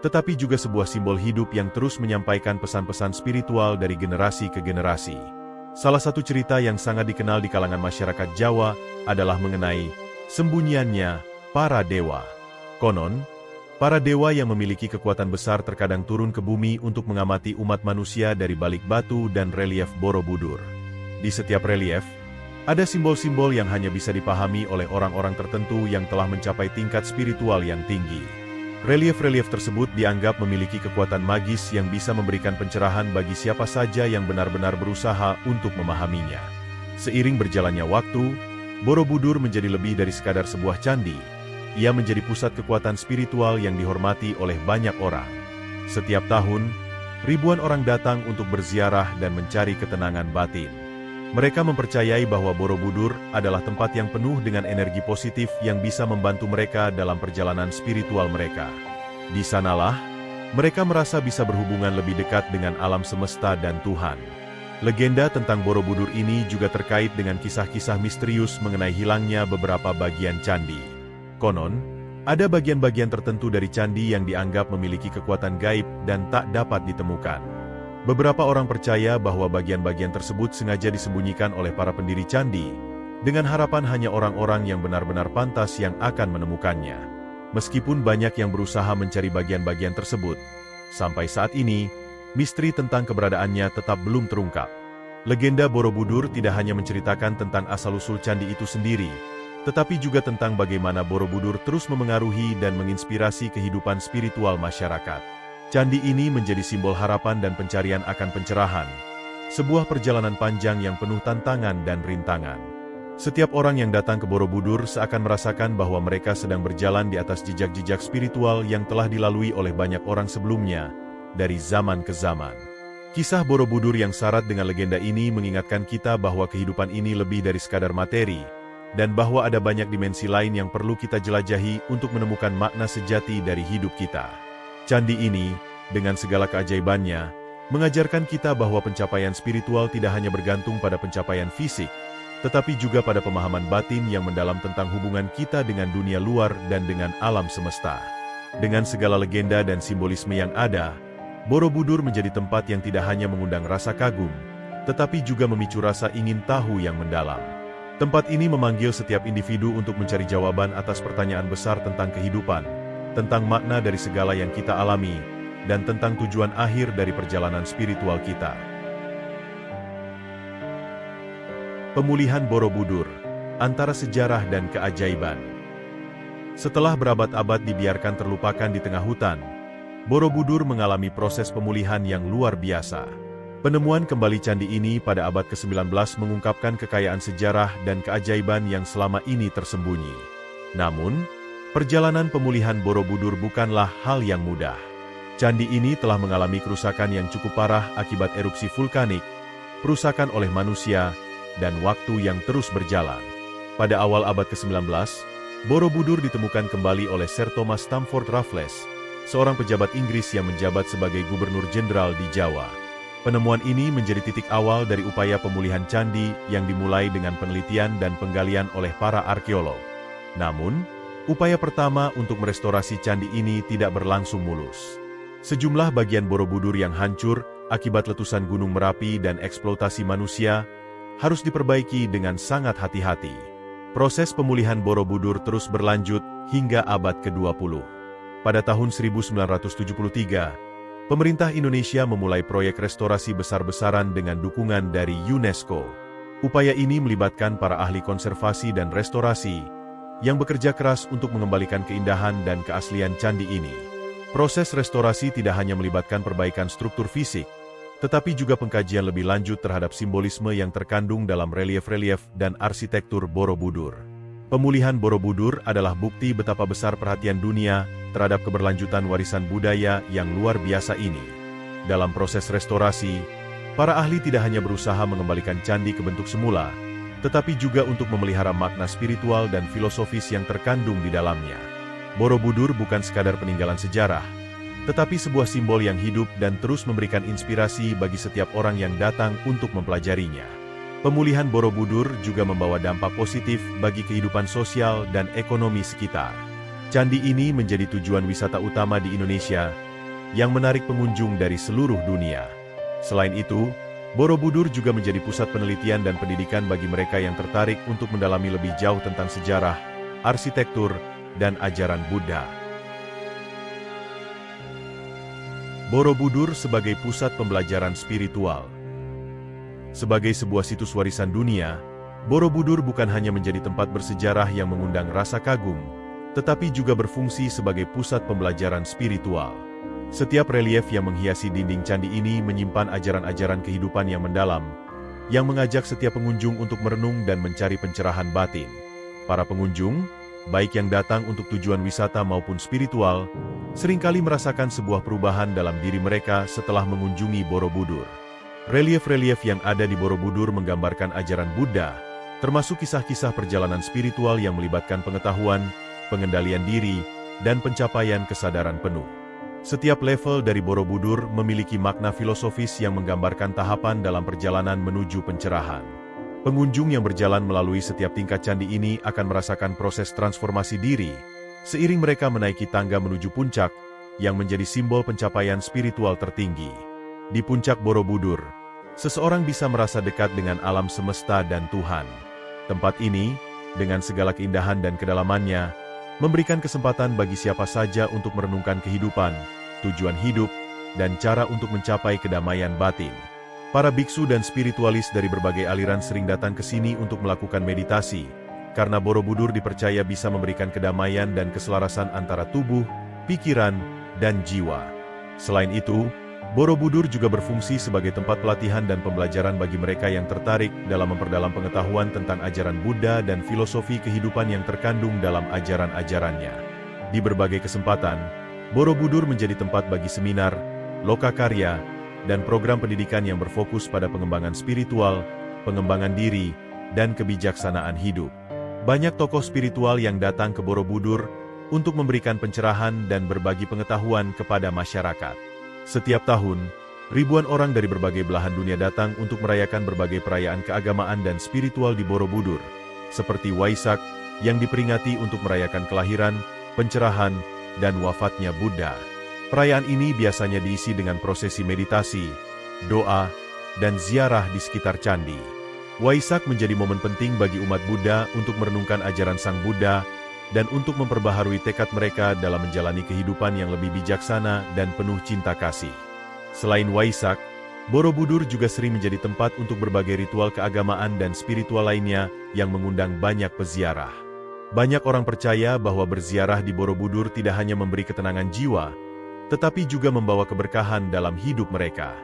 tetapi juga sebuah simbol hidup yang terus menyampaikan pesan-pesan spiritual dari generasi ke generasi. Salah satu cerita yang sangat dikenal di kalangan masyarakat Jawa adalah mengenai sembunyiannya para dewa. Konon, para dewa yang memiliki kekuatan besar terkadang turun ke bumi untuk mengamati umat manusia dari balik batu dan relief Borobudur. Di setiap relief, ada simbol-simbol yang hanya bisa dipahami oleh orang-orang tertentu yang telah mencapai tingkat spiritual yang tinggi. Relief-relief tersebut dianggap memiliki kekuatan magis yang bisa memberikan pencerahan bagi siapa saja yang benar-benar berusaha untuk memahaminya. Seiring berjalannya waktu, Borobudur menjadi lebih dari sekadar sebuah candi. Ia menjadi pusat kekuatan spiritual yang dihormati oleh banyak orang. Setiap tahun, ribuan orang datang untuk berziarah dan mencari ketenangan batin. Mereka mempercayai bahwa Borobudur adalah tempat yang penuh dengan energi positif yang bisa membantu mereka dalam perjalanan spiritual mereka. Di sanalah, mereka merasa bisa berhubungan lebih dekat dengan alam semesta dan Tuhan. Legenda tentang Borobudur ini juga terkait dengan kisah-kisah misterius mengenai hilangnya beberapa bagian candi. Konon, ada bagian-bagian tertentu dari candi yang dianggap memiliki kekuatan gaib dan tak dapat ditemukan. Beberapa orang percaya bahwa bagian-bagian tersebut sengaja disembunyikan oleh para pendiri candi, dengan harapan hanya orang-orang yang benar-benar pantas yang akan menemukannya. Meskipun banyak yang berusaha mencari bagian-bagian tersebut, sampai saat ini, misteri tentang keberadaannya tetap belum terungkap. Legenda Borobudur tidak hanya menceritakan tentang asal-usul candi itu sendiri, tetapi juga tentang bagaimana Borobudur terus memengaruhi dan menginspirasi kehidupan spiritual masyarakat. Candi ini menjadi simbol harapan dan pencarian akan pencerahan, sebuah perjalanan panjang yang penuh tantangan dan rintangan. Setiap orang yang datang ke Borobudur seakan merasakan bahwa mereka sedang berjalan di atas jejak-jejak spiritual yang telah dilalui oleh banyak orang sebelumnya, dari zaman ke zaman. Kisah Borobudur yang syarat dengan legenda ini mengingatkan kita bahwa kehidupan ini lebih dari sekadar materi, dan bahwa ada banyak dimensi lain yang perlu kita jelajahi untuk menemukan makna sejati dari hidup kita. Candi ini, dengan segala keajaibannya, mengajarkan kita bahwa pencapaian spiritual tidak hanya bergantung pada pencapaian fisik, tetapi juga pada pemahaman batin yang mendalam tentang hubungan kita dengan dunia luar dan dengan alam semesta. Dengan segala legenda dan simbolisme yang ada, Borobudur menjadi tempat yang tidak hanya mengundang rasa kagum, tetapi juga memicu rasa ingin tahu yang mendalam. Tempat ini memanggil setiap individu untuk mencari jawaban atas pertanyaan besar tentang kehidupan, tentang makna dari segala yang kita alami, dan tentang tujuan akhir dari perjalanan spiritual kita. Pemulihan Borobudur, antara sejarah dan keajaiban. Setelah berabad-abad dibiarkan terlupakan di tengah hutan, Borobudur mengalami proses pemulihan yang luar biasa. Penemuan kembali candi ini pada abad ke-19 mengungkapkan kekayaan sejarah dan keajaiban yang selama ini tersembunyi. Namun, perjalanan pemulihan Borobudur bukanlah hal yang mudah. Candi ini telah mengalami kerusakan yang cukup parah akibat erupsi vulkanik, perusakan oleh manusia, dan waktu yang terus berjalan. Pada awal abad ke-19, Borobudur ditemukan kembali oleh Sir Thomas Stamford Raffles, seorang pejabat Inggris yang menjabat sebagai gubernur jenderal di Jawa. Penemuan ini menjadi titik awal dari upaya pemulihan candi yang dimulai dengan penelitian dan penggalian oleh para arkeolog. Namun, upaya pertama untuk merestorasi candi ini tidak berlangsung mulus. Sejumlah bagian Borobudur yang hancur akibat letusan Gunung Merapi dan eksploitasi manusia harus diperbaiki dengan sangat hati-hati. Proses pemulihan Borobudur terus berlanjut hingga abad ke-20. Pada tahun 1973, pemerintah Indonesia memulai proyek restorasi besar-besaran dengan dukungan dari UNESCO. Upaya ini melibatkan para ahli konservasi dan restorasi yang bekerja keras untuk mengembalikan keindahan dan keaslian candi ini. Proses restorasi tidak hanya melibatkan perbaikan struktur fisik, tetapi juga pengkajian lebih lanjut terhadap simbolisme yang terkandung dalam relief-relief dan arsitektur Borobudur. Pemulihan Borobudur adalah bukti betapa besar perhatian dunia terhadap keberlanjutan warisan budaya yang luar biasa ini. Dalam proses restorasi, para ahli tidak hanya berusaha mengembalikan candi ke bentuk semula, tetapi juga untuk memelihara makna spiritual dan filosofis yang terkandung di dalamnya. Borobudur bukan sekadar peninggalan sejarah, tetapi sebuah simbol yang hidup dan terus memberikan inspirasi bagi setiap orang yang datang untuk mempelajarinya. Pemulihan Borobudur juga membawa dampak positif bagi kehidupan sosial dan ekonomi sekitar. Candi ini menjadi tujuan wisata utama di Indonesia yang menarik pengunjung dari seluruh dunia. Selain itu, Borobudur juga menjadi pusat penelitian dan pendidikan bagi mereka yang tertarik untuk mendalami lebih jauh tentang sejarah, arsitektur, dan ajaran Buddha. Borobudur sebagai pusat pembelajaran spiritual. Sebagai sebuah situs warisan dunia, Borobudur bukan hanya menjadi tempat bersejarah yang mengundang rasa kagum, tetapi juga berfungsi sebagai pusat pembelajaran spiritual. Setiap relief yang menghiasi dinding candi ini menyimpan ajaran-ajaran kehidupan yang mendalam, yang mengajak setiap pengunjung untuk merenung dan mencari pencerahan batin. Para pengunjung, baik yang datang untuk tujuan wisata maupun spiritual, seringkali merasakan sebuah perubahan dalam diri mereka setelah mengunjungi Borobudur. Relief-relief yang ada di Borobudur menggambarkan ajaran Buddha, termasuk kisah-kisah perjalanan spiritual yang melibatkan pengetahuan, pengendalian diri, dan pencapaian kesadaran penuh. Setiap level dari Borobudur memiliki makna filosofis yang menggambarkan tahapan dalam perjalanan menuju pencerahan. Pengunjung yang berjalan melalui setiap tingkat candi ini akan merasakan proses transformasi diri, seiring mereka menaiki tangga menuju puncak, yang menjadi simbol pencapaian spiritual tertinggi. Di puncak Borobudur, seseorang bisa merasa dekat dengan alam semesta dan Tuhan. Tempat ini, dengan segala keindahan dan kedalamannya, memberikan kesempatan bagi siapa saja untuk merenungkan kehidupan, tujuan hidup, dan cara untuk mencapai kedamaian batin. Para biksu dan spiritualis dari berbagai aliran sering datang ke sini untuk melakukan meditasi, karena Borobudur dipercaya bisa memberikan kedamaian dan keselarasan antara tubuh, pikiran, dan jiwa. Selain itu, Borobudur juga berfungsi sebagai tempat pelatihan dan pembelajaran bagi mereka yang tertarik dalam memperdalam pengetahuan tentang ajaran Buddha dan filosofi kehidupan yang terkandung dalam ajaran-ajarannya. Di berbagai kesempatan, Borobudur menjadi tempat bagi seminar, lokakarya, dan program pendidikan yang berfokus pada pengembangan spiritual, pengembangan diri, dan kebijaksanaan hidup. Banyak tokoh spiritual yang datang ke Borobudur untuk memberikan pencerahan dan berbagi pengetahuan kepada masyarakat. Setiap tahun, ribuan orang dari berbagai belahan dunia datang untuk merayakan berbagai perayaan keagamaan dan spiritual di Borobudur, seperti Waisak yang diperingati untuk merayakan kelahiran, pencerahan, dan wafatnya Buddha. Perayaan ini biasanya diisi dengan prosesi meditasi, doa, dan ziarah di sekitar candi. Waisak menjadi momen penting bagi umat Buddha untuk merenungkan ajaran Sang Buddha dan untuk memperbaharui tekad mereka dalam menjalani kehidupan yang lebih bijaksana dan penuh cinta kasih. Selain Waisak, Borobudur juga sering menjadi tempat untuk berbagai ritual keagamaan dan spiritual lainnya yang mengundang banyak peziarah. Banyak orang percaya bahwa berziarah di Borobudur tidak hanya memberi ketenangan jiwa, tetapi juga membawa keberkahan dalam hidup mereka.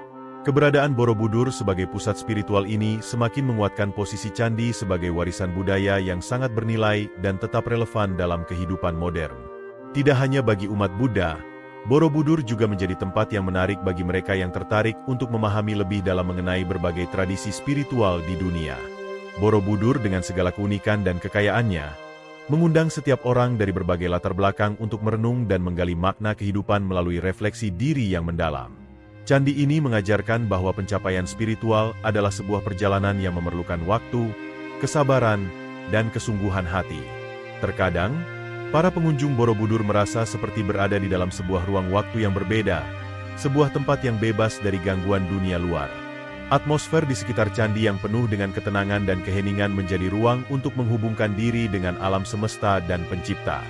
Keberadaan Borobudur sebagai pusat spiritual ini semakin menguatkan posisi candi sebagai warisan budaya yang sangat bernilai dan tetap relevan dalam kehidupan modern. Tidak hanya bagi umat Buddha, Borobudur juga menjadi tempat yang menarik bagi mereka yang tertarik untuk memahami lebih dalam mengenai berbagai tradisi spiritual di dunia. Borobudur dengan segala keunikan dan kekayaannya, mengundang setiap orang dari berbagai latar belakang untuk merenung dan menggali makna kehidupan melalui refleksi diri yang mendalam. Candi ini mengajarkan bahwa pencapaian spiritual adalah sebuah perjalanan yang memerlukan waktu, kesabaran, dan kesungguhan hati. Terkadang, para pengunjung Borobudur merasa seperti berada di dalam sebuah ruang waktu yang berbeda, sebuah tempat yang bebas dari gangguan dunia luar. Atmosfer di sekitar candi yang penuh dengan ketenangan dan keheningan menjadi ruang untuk menghubungkan diri dengan alam semesta dan pencipta.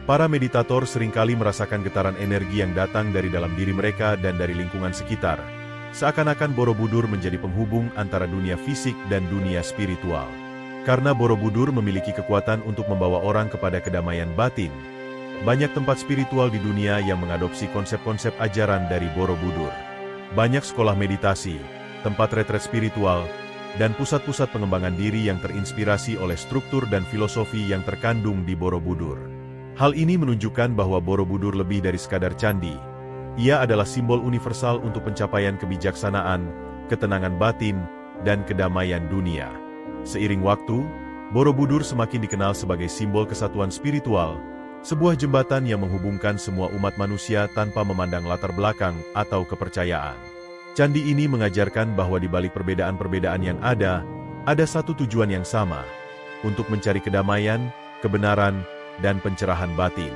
Para meditator seringkali merasakan getaran energi yang datang dari dalam diri mereka dan dari lingkungan sekitar. Seakan-akan Borobudur menjadi penghubung antara dunia fisik dan dunia spiritual. Karena Borobudur memiliki kekuatan untuk membawa orang kepada kedamaian batin, banyak tempat spiritual di dunia yang mengadopsi konsep-konsep ajaran dari Borobudur. Banyak sekolah meditasi, tempat retret spiritual, dan pusat-pusat pengembangan diri yang terinspirasi oleh struktur dan filosofi yang terkandung di Borobudur. Hal ini menunjukkan bahwa Borobudur lebih dari sekadar candi. Ia adalah simbol universal untuk pencapaian kebijaksanaan, ketenangan batin, dan kedamaian dunia. Seiring waktu, Borobudur semakin dikenal sebagai simbol kesatuan spiritual, sebuah jembatan yang menghubungkan semua umat manusia tanpa memandang latar belakang atau kepercayaan. Candi ini mengajarkan bahwa di balik perbedaan-perbedaan yang ada satu tujuan yang sama, untuk mencari kedamaian, kebenaran, dan pencerahan batin.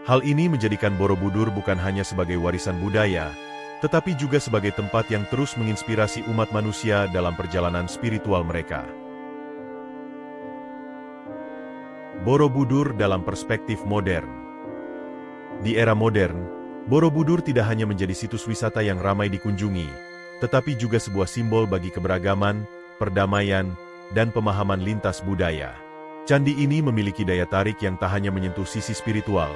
Hal ini menjadikan Borobudur bukan hanya sebagai warisan budaya, tetapi juga sebagai tempat yang terus menginspirasi umat manusia dalam perjalanan spiritual mereka. Borobudur dalam perspektif modern. Di era modern, Borobudur tidak hanya menjadi situs wisata yang ramai dikunjungi, tetapi juga sebuah simbol bagi keberagaman, perdamaian, dan pemahaman lintas budaya. Candi ini memiliki daya tarik yang tak hanya menyentuh sisi spiritual,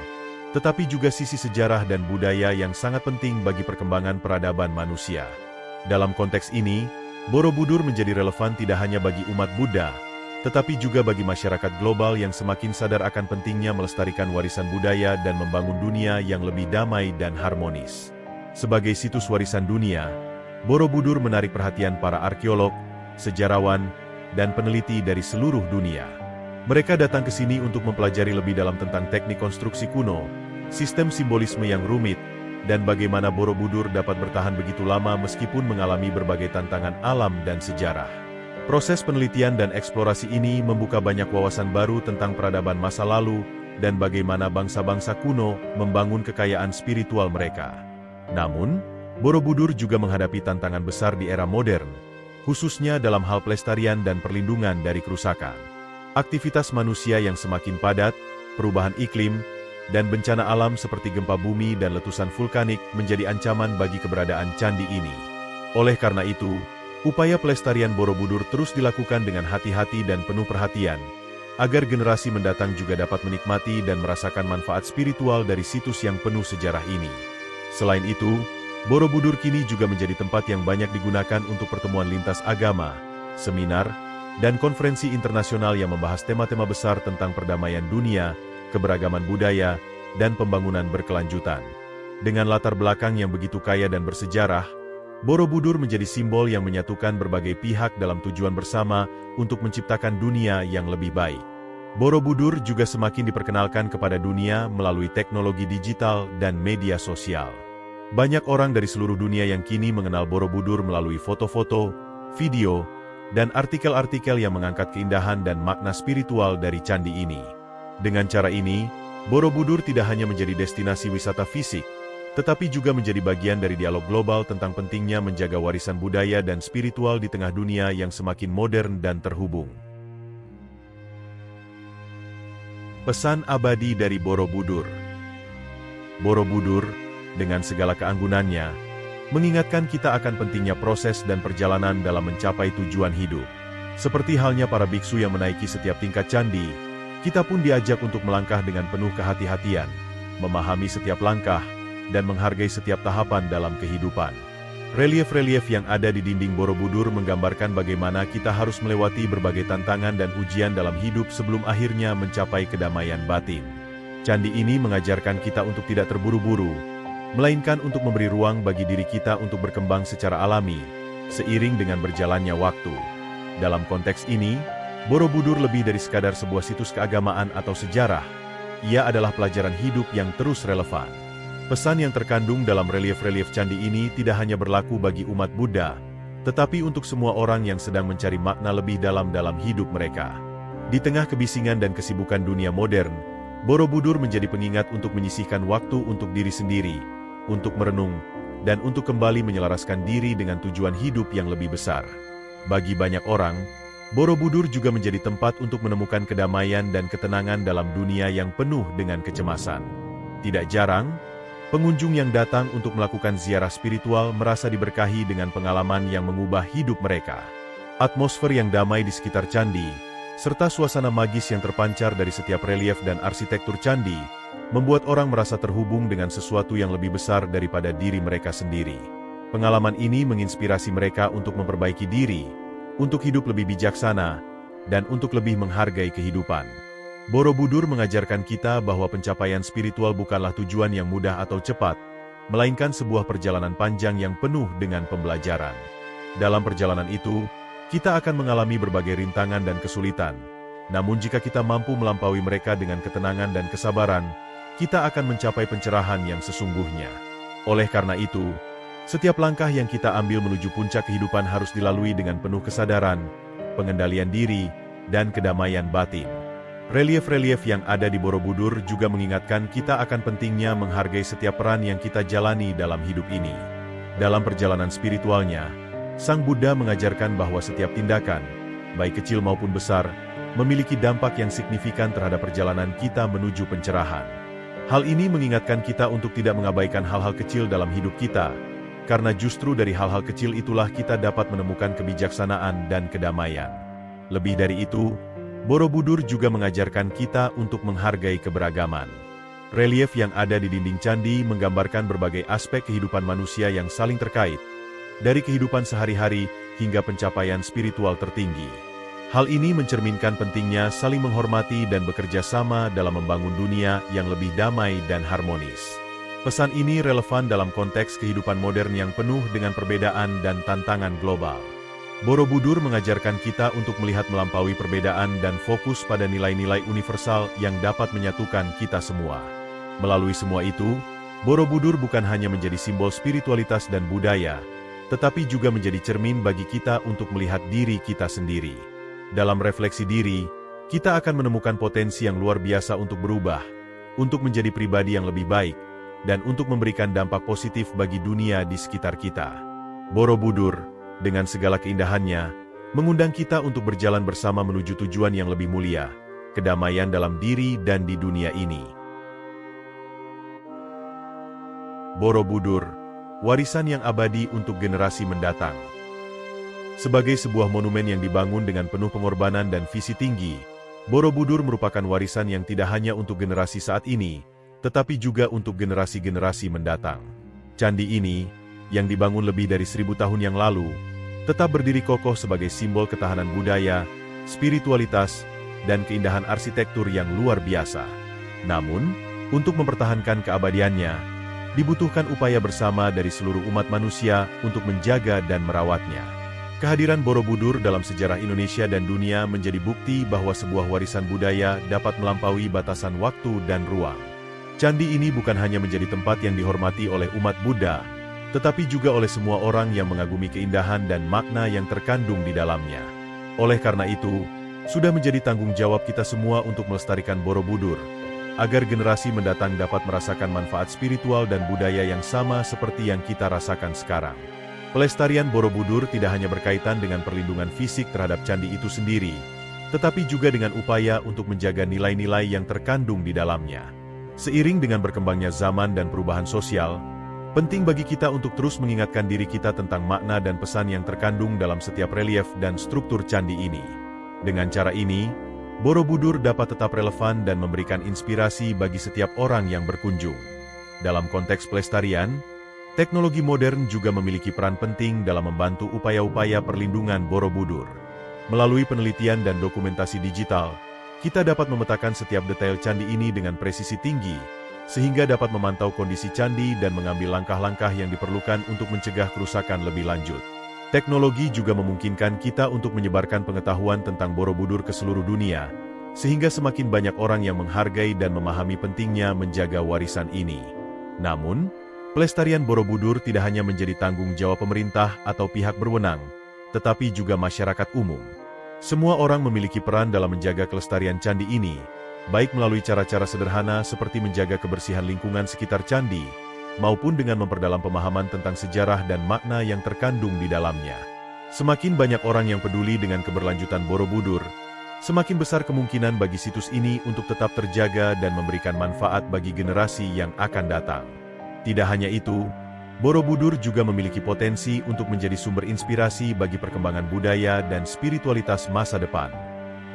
tetapi juga sisi sejarah dan budaya yang sangat penting bagi perkembangan peradaban manusia. Dalam konteks ini, Borobudur menjadi relevan tidak hanya bagi umat Buddha, tetapi juga bagi masyarakat global yang semakin sadar akan pentingnya melestarikan warisan budaya dan membangun dunia yang lebih damai dan harmonis. Sebagai situs warisan dunia, Borobudur menarik perhatian para arkeolog, sejarawan, dan peneliti dari seluruh dunia. Mereka datang ke sini untuk mempelajari lebih dalam tentang teknik konstruksi kuno, sistem simbolisme yang rumit, dan bagaimana Borobudur dapat bertahan begitu lama meskipun mengalami berbagai tantangan alam dan sejarah. Proses penelitian dan eksplorasi ini membuka banyak wawasan baru tentang peradaban masa lalu dan bagaimana bangsa-bangsa kuno membangun kekayaan spiritual mereka. Namun, Borobudur juga menghadapi tantangan besar di era modern, khususnya dalam hal pelestarian dan perlindungan dari kerusakan. Aktivitas manusia yang semakin padat, perubahan iklim, dan bencana alam seperti gempa bumi dan letusan vulkanik menjadi ancaman bagi keberadaan candi ini. Oleh karena itu, upaya pelestarian Borobudur terus dilakukan dengan hati-hati dan penuh perhatian, agar generasi mendatang juga dapat menikmati dan merasakan manfaat spiritual dari situs yang penuh sejarah ini. Selain itu, Borobudur kini juga menjadi tempat yang banyak digunakan untuk pertemuan lintas agama, seminar, dan konferensi internasional yang membahas tema-tema besar tentang perdamaian dunia, keberagaman budaya, dan pembangunan berkelanjutan. Dengan latar belakang yang begitu kaya dan bersejarah, Borobudur menjadi simbol yang menyatukan berbagai pihak dalam tujuan bersama untuk menciptakan dunia yang lebih baik. Borobudur juga semakin diperkenalkan kepada dunia melalui teknologi digital dan media sosial. Banyak orang dari seluruh dunia yang kini mengenal Borobudur melalui foto-foto, video, dan artikel-artikel yang mengangkat keindahan dan makna spiritual dari candi ini. Dengan cara ini, Borobudur tidak hanya menjadi destinasi wisata fisik, tetapi juga menjadi bagian dari dialog global tentang pentingnya menjaga warisan budaya dan spiritual di tengah dunia yang semakin modern dan terhubung. Pesan abadi dari Borobudur. Borobudur, dengan segala keanggunannya, mengingatkan kita akan pentingnya proses dan perjalanan dalam mencapai tujuan hidup. Seperti halnya para biksu yang menaiki setiap tingkat candi, kita pun diajak untuk melangkah dengan penuh kehati-hatian, memahami setiap langkah, dan menghargai setiap tahapan dalam kehidupan. Relief-relief yang ada di dinding Borobudur menggambarkan bagaimana kita harus melewati berbagai tantangan dan ujian dalam hidup sebelum akhirnya mencapai kedamaian batin. Candi ini mengajarkan kita untuk tidak terburu-buru, melainkan untuk memberi ruang bagi diri kita untuk berkembang secara alami, seiring dengan berjalannya waktu. Dalam konteks ini, Borobudur lebih dari sekadar sebuah situs keagamaan atau sejarah. Ia adalah pelajaran hidup yang terus relevan. Pesan yang terkandung dalam relief-relief candi ini tidak hanya berlaku bagi umat Buddha, tetapi untuk semua orang yang sedang mencari makna lebih dalam hidup mereka. Di tengah kebisingan dan kesibukan dunia modern, Borobudur menjadi pengingat untuk menyisihkan waktu untuk diri sendiri, untuk merenung, dan untuk kembali menyelaraskan diri dengan tujuan hidup yang lebih besar. Bagi banyak orang, Borobudur juga menjadi tempat untuk menemukan kedamaian dan ketenangan dalam dunia yang penuh dengan kecemasan. Tidak jarang, pengunjung yang datang untuk melakukan ziarah spiritual merasa diberkahi dengan pengalaman yang mengubah hidup mereka. Atmosfer yang damai di sekitar candi, serta suasana magis yang terpancar dari setiap relief dan arsitektur candi, membuat orang merasa terhubung dengan sesuatu yang lebih besar daripada diri mereka sendiri. Pengalaman ini menginspirasi mereka untuk memperbaiki diri, untuk hidup lebih bijaksana, dan untuk lebih menghargai kehidupan. Borobudur mengajarkan kita bahwa pencapaian spiritual bukanlah tujuan yang mudah atau cepat, melainkan sebuah perjalanan panjang yang penuh dengan pembelajaran. Dalam perjalanan itu, kita akan mengalami berbagai rintangan dan kesulitan. Namun jika kita mampu melampaui mereka dengan ketenangan dan kesabaran, kita akan mencapai pencerahan yang sesungguhnya. Oleh karena itu, setiap langkah yang kita ambil menuju puncak kehidupan harus dilalui dengan penuh kesadaran, pengendalian diri, dan kedamaian batin. Relief-relief yang ada di Borobudur juga mengingatkan kita akan pentingnya menghargai setiap peran yang kita jalani dalam hidup ini. Dalam perjalanan spiritualnya, Sang Buddha mengajarkan bahwa setiap tindakan, baik kecil maupun besar, memiliki dampak yang signifikan terhadap perjalanan kita menuju pencerahan. Hal ini mengingatkan kita untuk tidak mengabaikan hal-hal kecil dalam hidup kita, karena justru dari hal-hal kecil itulah kita dapat menemukan kebijaksanaan dan kedamaian. Lebih dari itu, Borobudur juga mengajarkan kita untuk menghargai keberagaman. Relief yang ada di dinding candi menggambarkan berbagai aspek kehidupan manusia yang saling terkait, dari kehidupan sehari-hari hingga pencapaian spiritual tertinggi. Hal ini mencerminkan pentingnya saling menghormati dan bekerja sama dalam membangun dunia yang lebih damai dan harmonis. Pesan ini relevan dalam konteks kehidupan modern yang penuh dengan perbedaan dan tantangan global. Borobudur mengajarkan kita untuk melihat melampaui perbedaan dan fokus pada nilai-nilai universal yang dapat menyatukan kita semua. Melalui semua itu, Borobudur bukan hanya menjadi simbol spiritualitas dan budaya, tetapi juga menjadi cermin bagi kita untuk melihat diri kita sendiri. Dalam refleksi diri, kita akan menemukan potensi yang luar biasa untuk berubah, untuk menjadi pribadi yang lebih baik, dan untuk memberikan dampak positif bagi dunia di sekitar kita. Borobudur, dengan segala keindahannya, mengundang kita untuk berjalan bersama menuju tujuan yang lebih mulia, kedamaian dalam diri dan di dunia ini. Borobudur, warisan yang abadi untuk generasi mendatang. Sebagai sebuah monumen yang dibangun dengan penuh pengorbanan dan visi tinggi, Borobudur merupakan warisan yang tidak hanya untuk generasi saat ini, tetapi juga untuk generasi-generasi mendatang. Candi ini, yang dibangun lebih dari 1000 tahun yang lalu, tetap berdiri kokoh sebagai simbol ketahanan budaya, spiritualitas, dan keindahan arsitektur yang luar biasa. Namun, untuk mempertahankan keabadiannya, dibutuhkan upaya bersama dari seluruh umat manusia untuk menjaga dan merawatnya. Kehadiran Borobudur dalam sejarah Indonesia dan dunia menjadi bukti bahwa sebuah warisan budaya dapat melampaui batasan waktu dan ruang. Candi ini bukan hanya menjadi tempat yang dihormati oleh umat Buddha, tetapi juga oleh semua orang yang mengagumi keindahan dan makna yang terkandung di dalamnya. Oleh karena itu, sudah menjadi tanggung jawab kita semua untuk melestarikan Borobudur, agar generasi mendatang dapat merasakan manfaat spiritual dan budaya yang sama seperti yang kita rasakan sekarang. Pelestarian Borobudur tidak hanya berkaitan dengan perlindungan fisik terhadap candi itu sendiri, tetapi juga dengan upaya untuk menjaga nilai-nilai yang terkandung di dalamnya. Seiring dengan berkembangnya zaman dan perubahan sosial, penting bagi kita untuk terus mengingatkan diri kita tentang makna dan pesan yang terkandung dalam setiap relief dan struktur candi ini. Dengan cara ini, Borobudur dapat tetap relevan dan memberikan inspirasi bagi setiap orang yang berkunjung. Dalam konteks pelestarian, teknologi modern juga memiliki peran penting dalam membantu upaya-upaya perlindungan Borobudur. Melalui penelitian dan dokumentasi digital, kita dapat memetakan setiap detail candi ini dengan presisi tinggi, sehingga dapat memantau kondisi candi dan mengambil langkah-langkah yang diperlukan untuk mencegah kerusakan lebih lanjut. Teknologi juga memungkinkan kita untuk menyebarkan pengetahuan tentang Borobudur ke seluruh dunia, sehingga semakin banyak orang yang menghargai dan memahami pentingnya menjaga warisan ini. Namun, pelestarian Borobudur tidak hanya menjadi tanggung jawab pemerintah atau pihak berwenang, tetapi juga masyarakat umum. Semua orang memiliki peran dalam menjaga kelestarian candi ini, baik melalui cara-cara sederhana seperti menjaga kebersihan lingkungan sekitar candi, maupun dengan memperdalam pemahaman tentang sejarah dan makna yang terkandung di dalamnya. Semakin banyak orang yang peduli dengan keberlanjutan Borobudur, semakin besar kemungkinan bagi situs ini untuk tetap terjaga dan memberikan manfaat bagi generasi yang akan datang. Tidak hanya itu, Borobudur juga memiliki potensi untuk menjadi sumber inspirasi bagi perkembangan budaya dan spiritualitas masa depan.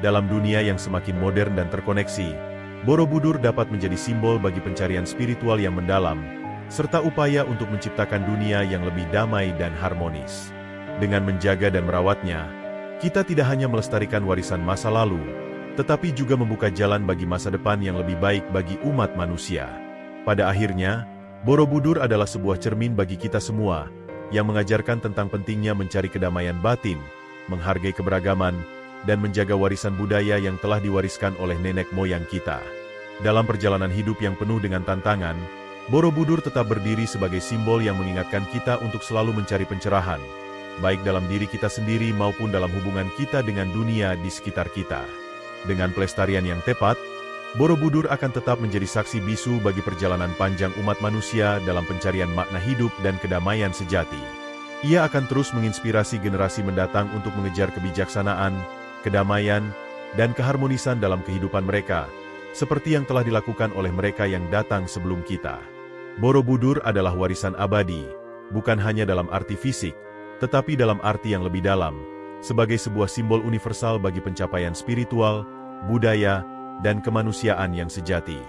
Dalam dunia yang semakin modern dan terkoneksi, Borobudur dapat menjadi simbol bagi pencarian spiritual yang mendalam, serta upaya untuk menciptakan dunia yang lebih damai dan harmonis. Dengan menjaga dan merawatnya, kita tidak hanya melestarikan warisan masa lalu, tetapi juga membuka jalan bagi masa depan yang lebih baik bagi umat manusia. Pada akhirnya, Borobudur adalah sebuah cermin bagi kita semua, yang mengajarkan tentang pentingnya mencari kedamaian batin, menghargai keberagaman, dan menjaga warisan budaya yang telah diwariskan oleh nenek moyang kita. Dalam perjalanan hidup yang penuh dengan tantangan, Borobudur tetap berdiri sebagai simbol yang mengingatkan kita untuk selalu mencari pencerahan, baik dalam diri kita sendiri maupun dalam hubungan kita dengan dunia di sekitar kita. Dengan pelestarian yang tepat, Borobudur akan tetap menjadi saksi bisu bagi perjalanan panjang umat manusia dalam pencarian makna hidup dan kedamaian sejati. Ia akan terus menginspirasi generasi mendatang untuk mengejar kebijaksanaan, kedamaian, dan keharmonisan dalam kehidupan mereka, seperti yang telah dilakukan oleh mereka yang datang sebelum kita. Borobudur adalah warisan abadi, bukan hanya dalam arti fisik, tetapi dalam arti yang lebih dalam, sebagai sebuah simbol universal bagi pencapaian spiritual, budaya, dan kemanusiaan yang sejati.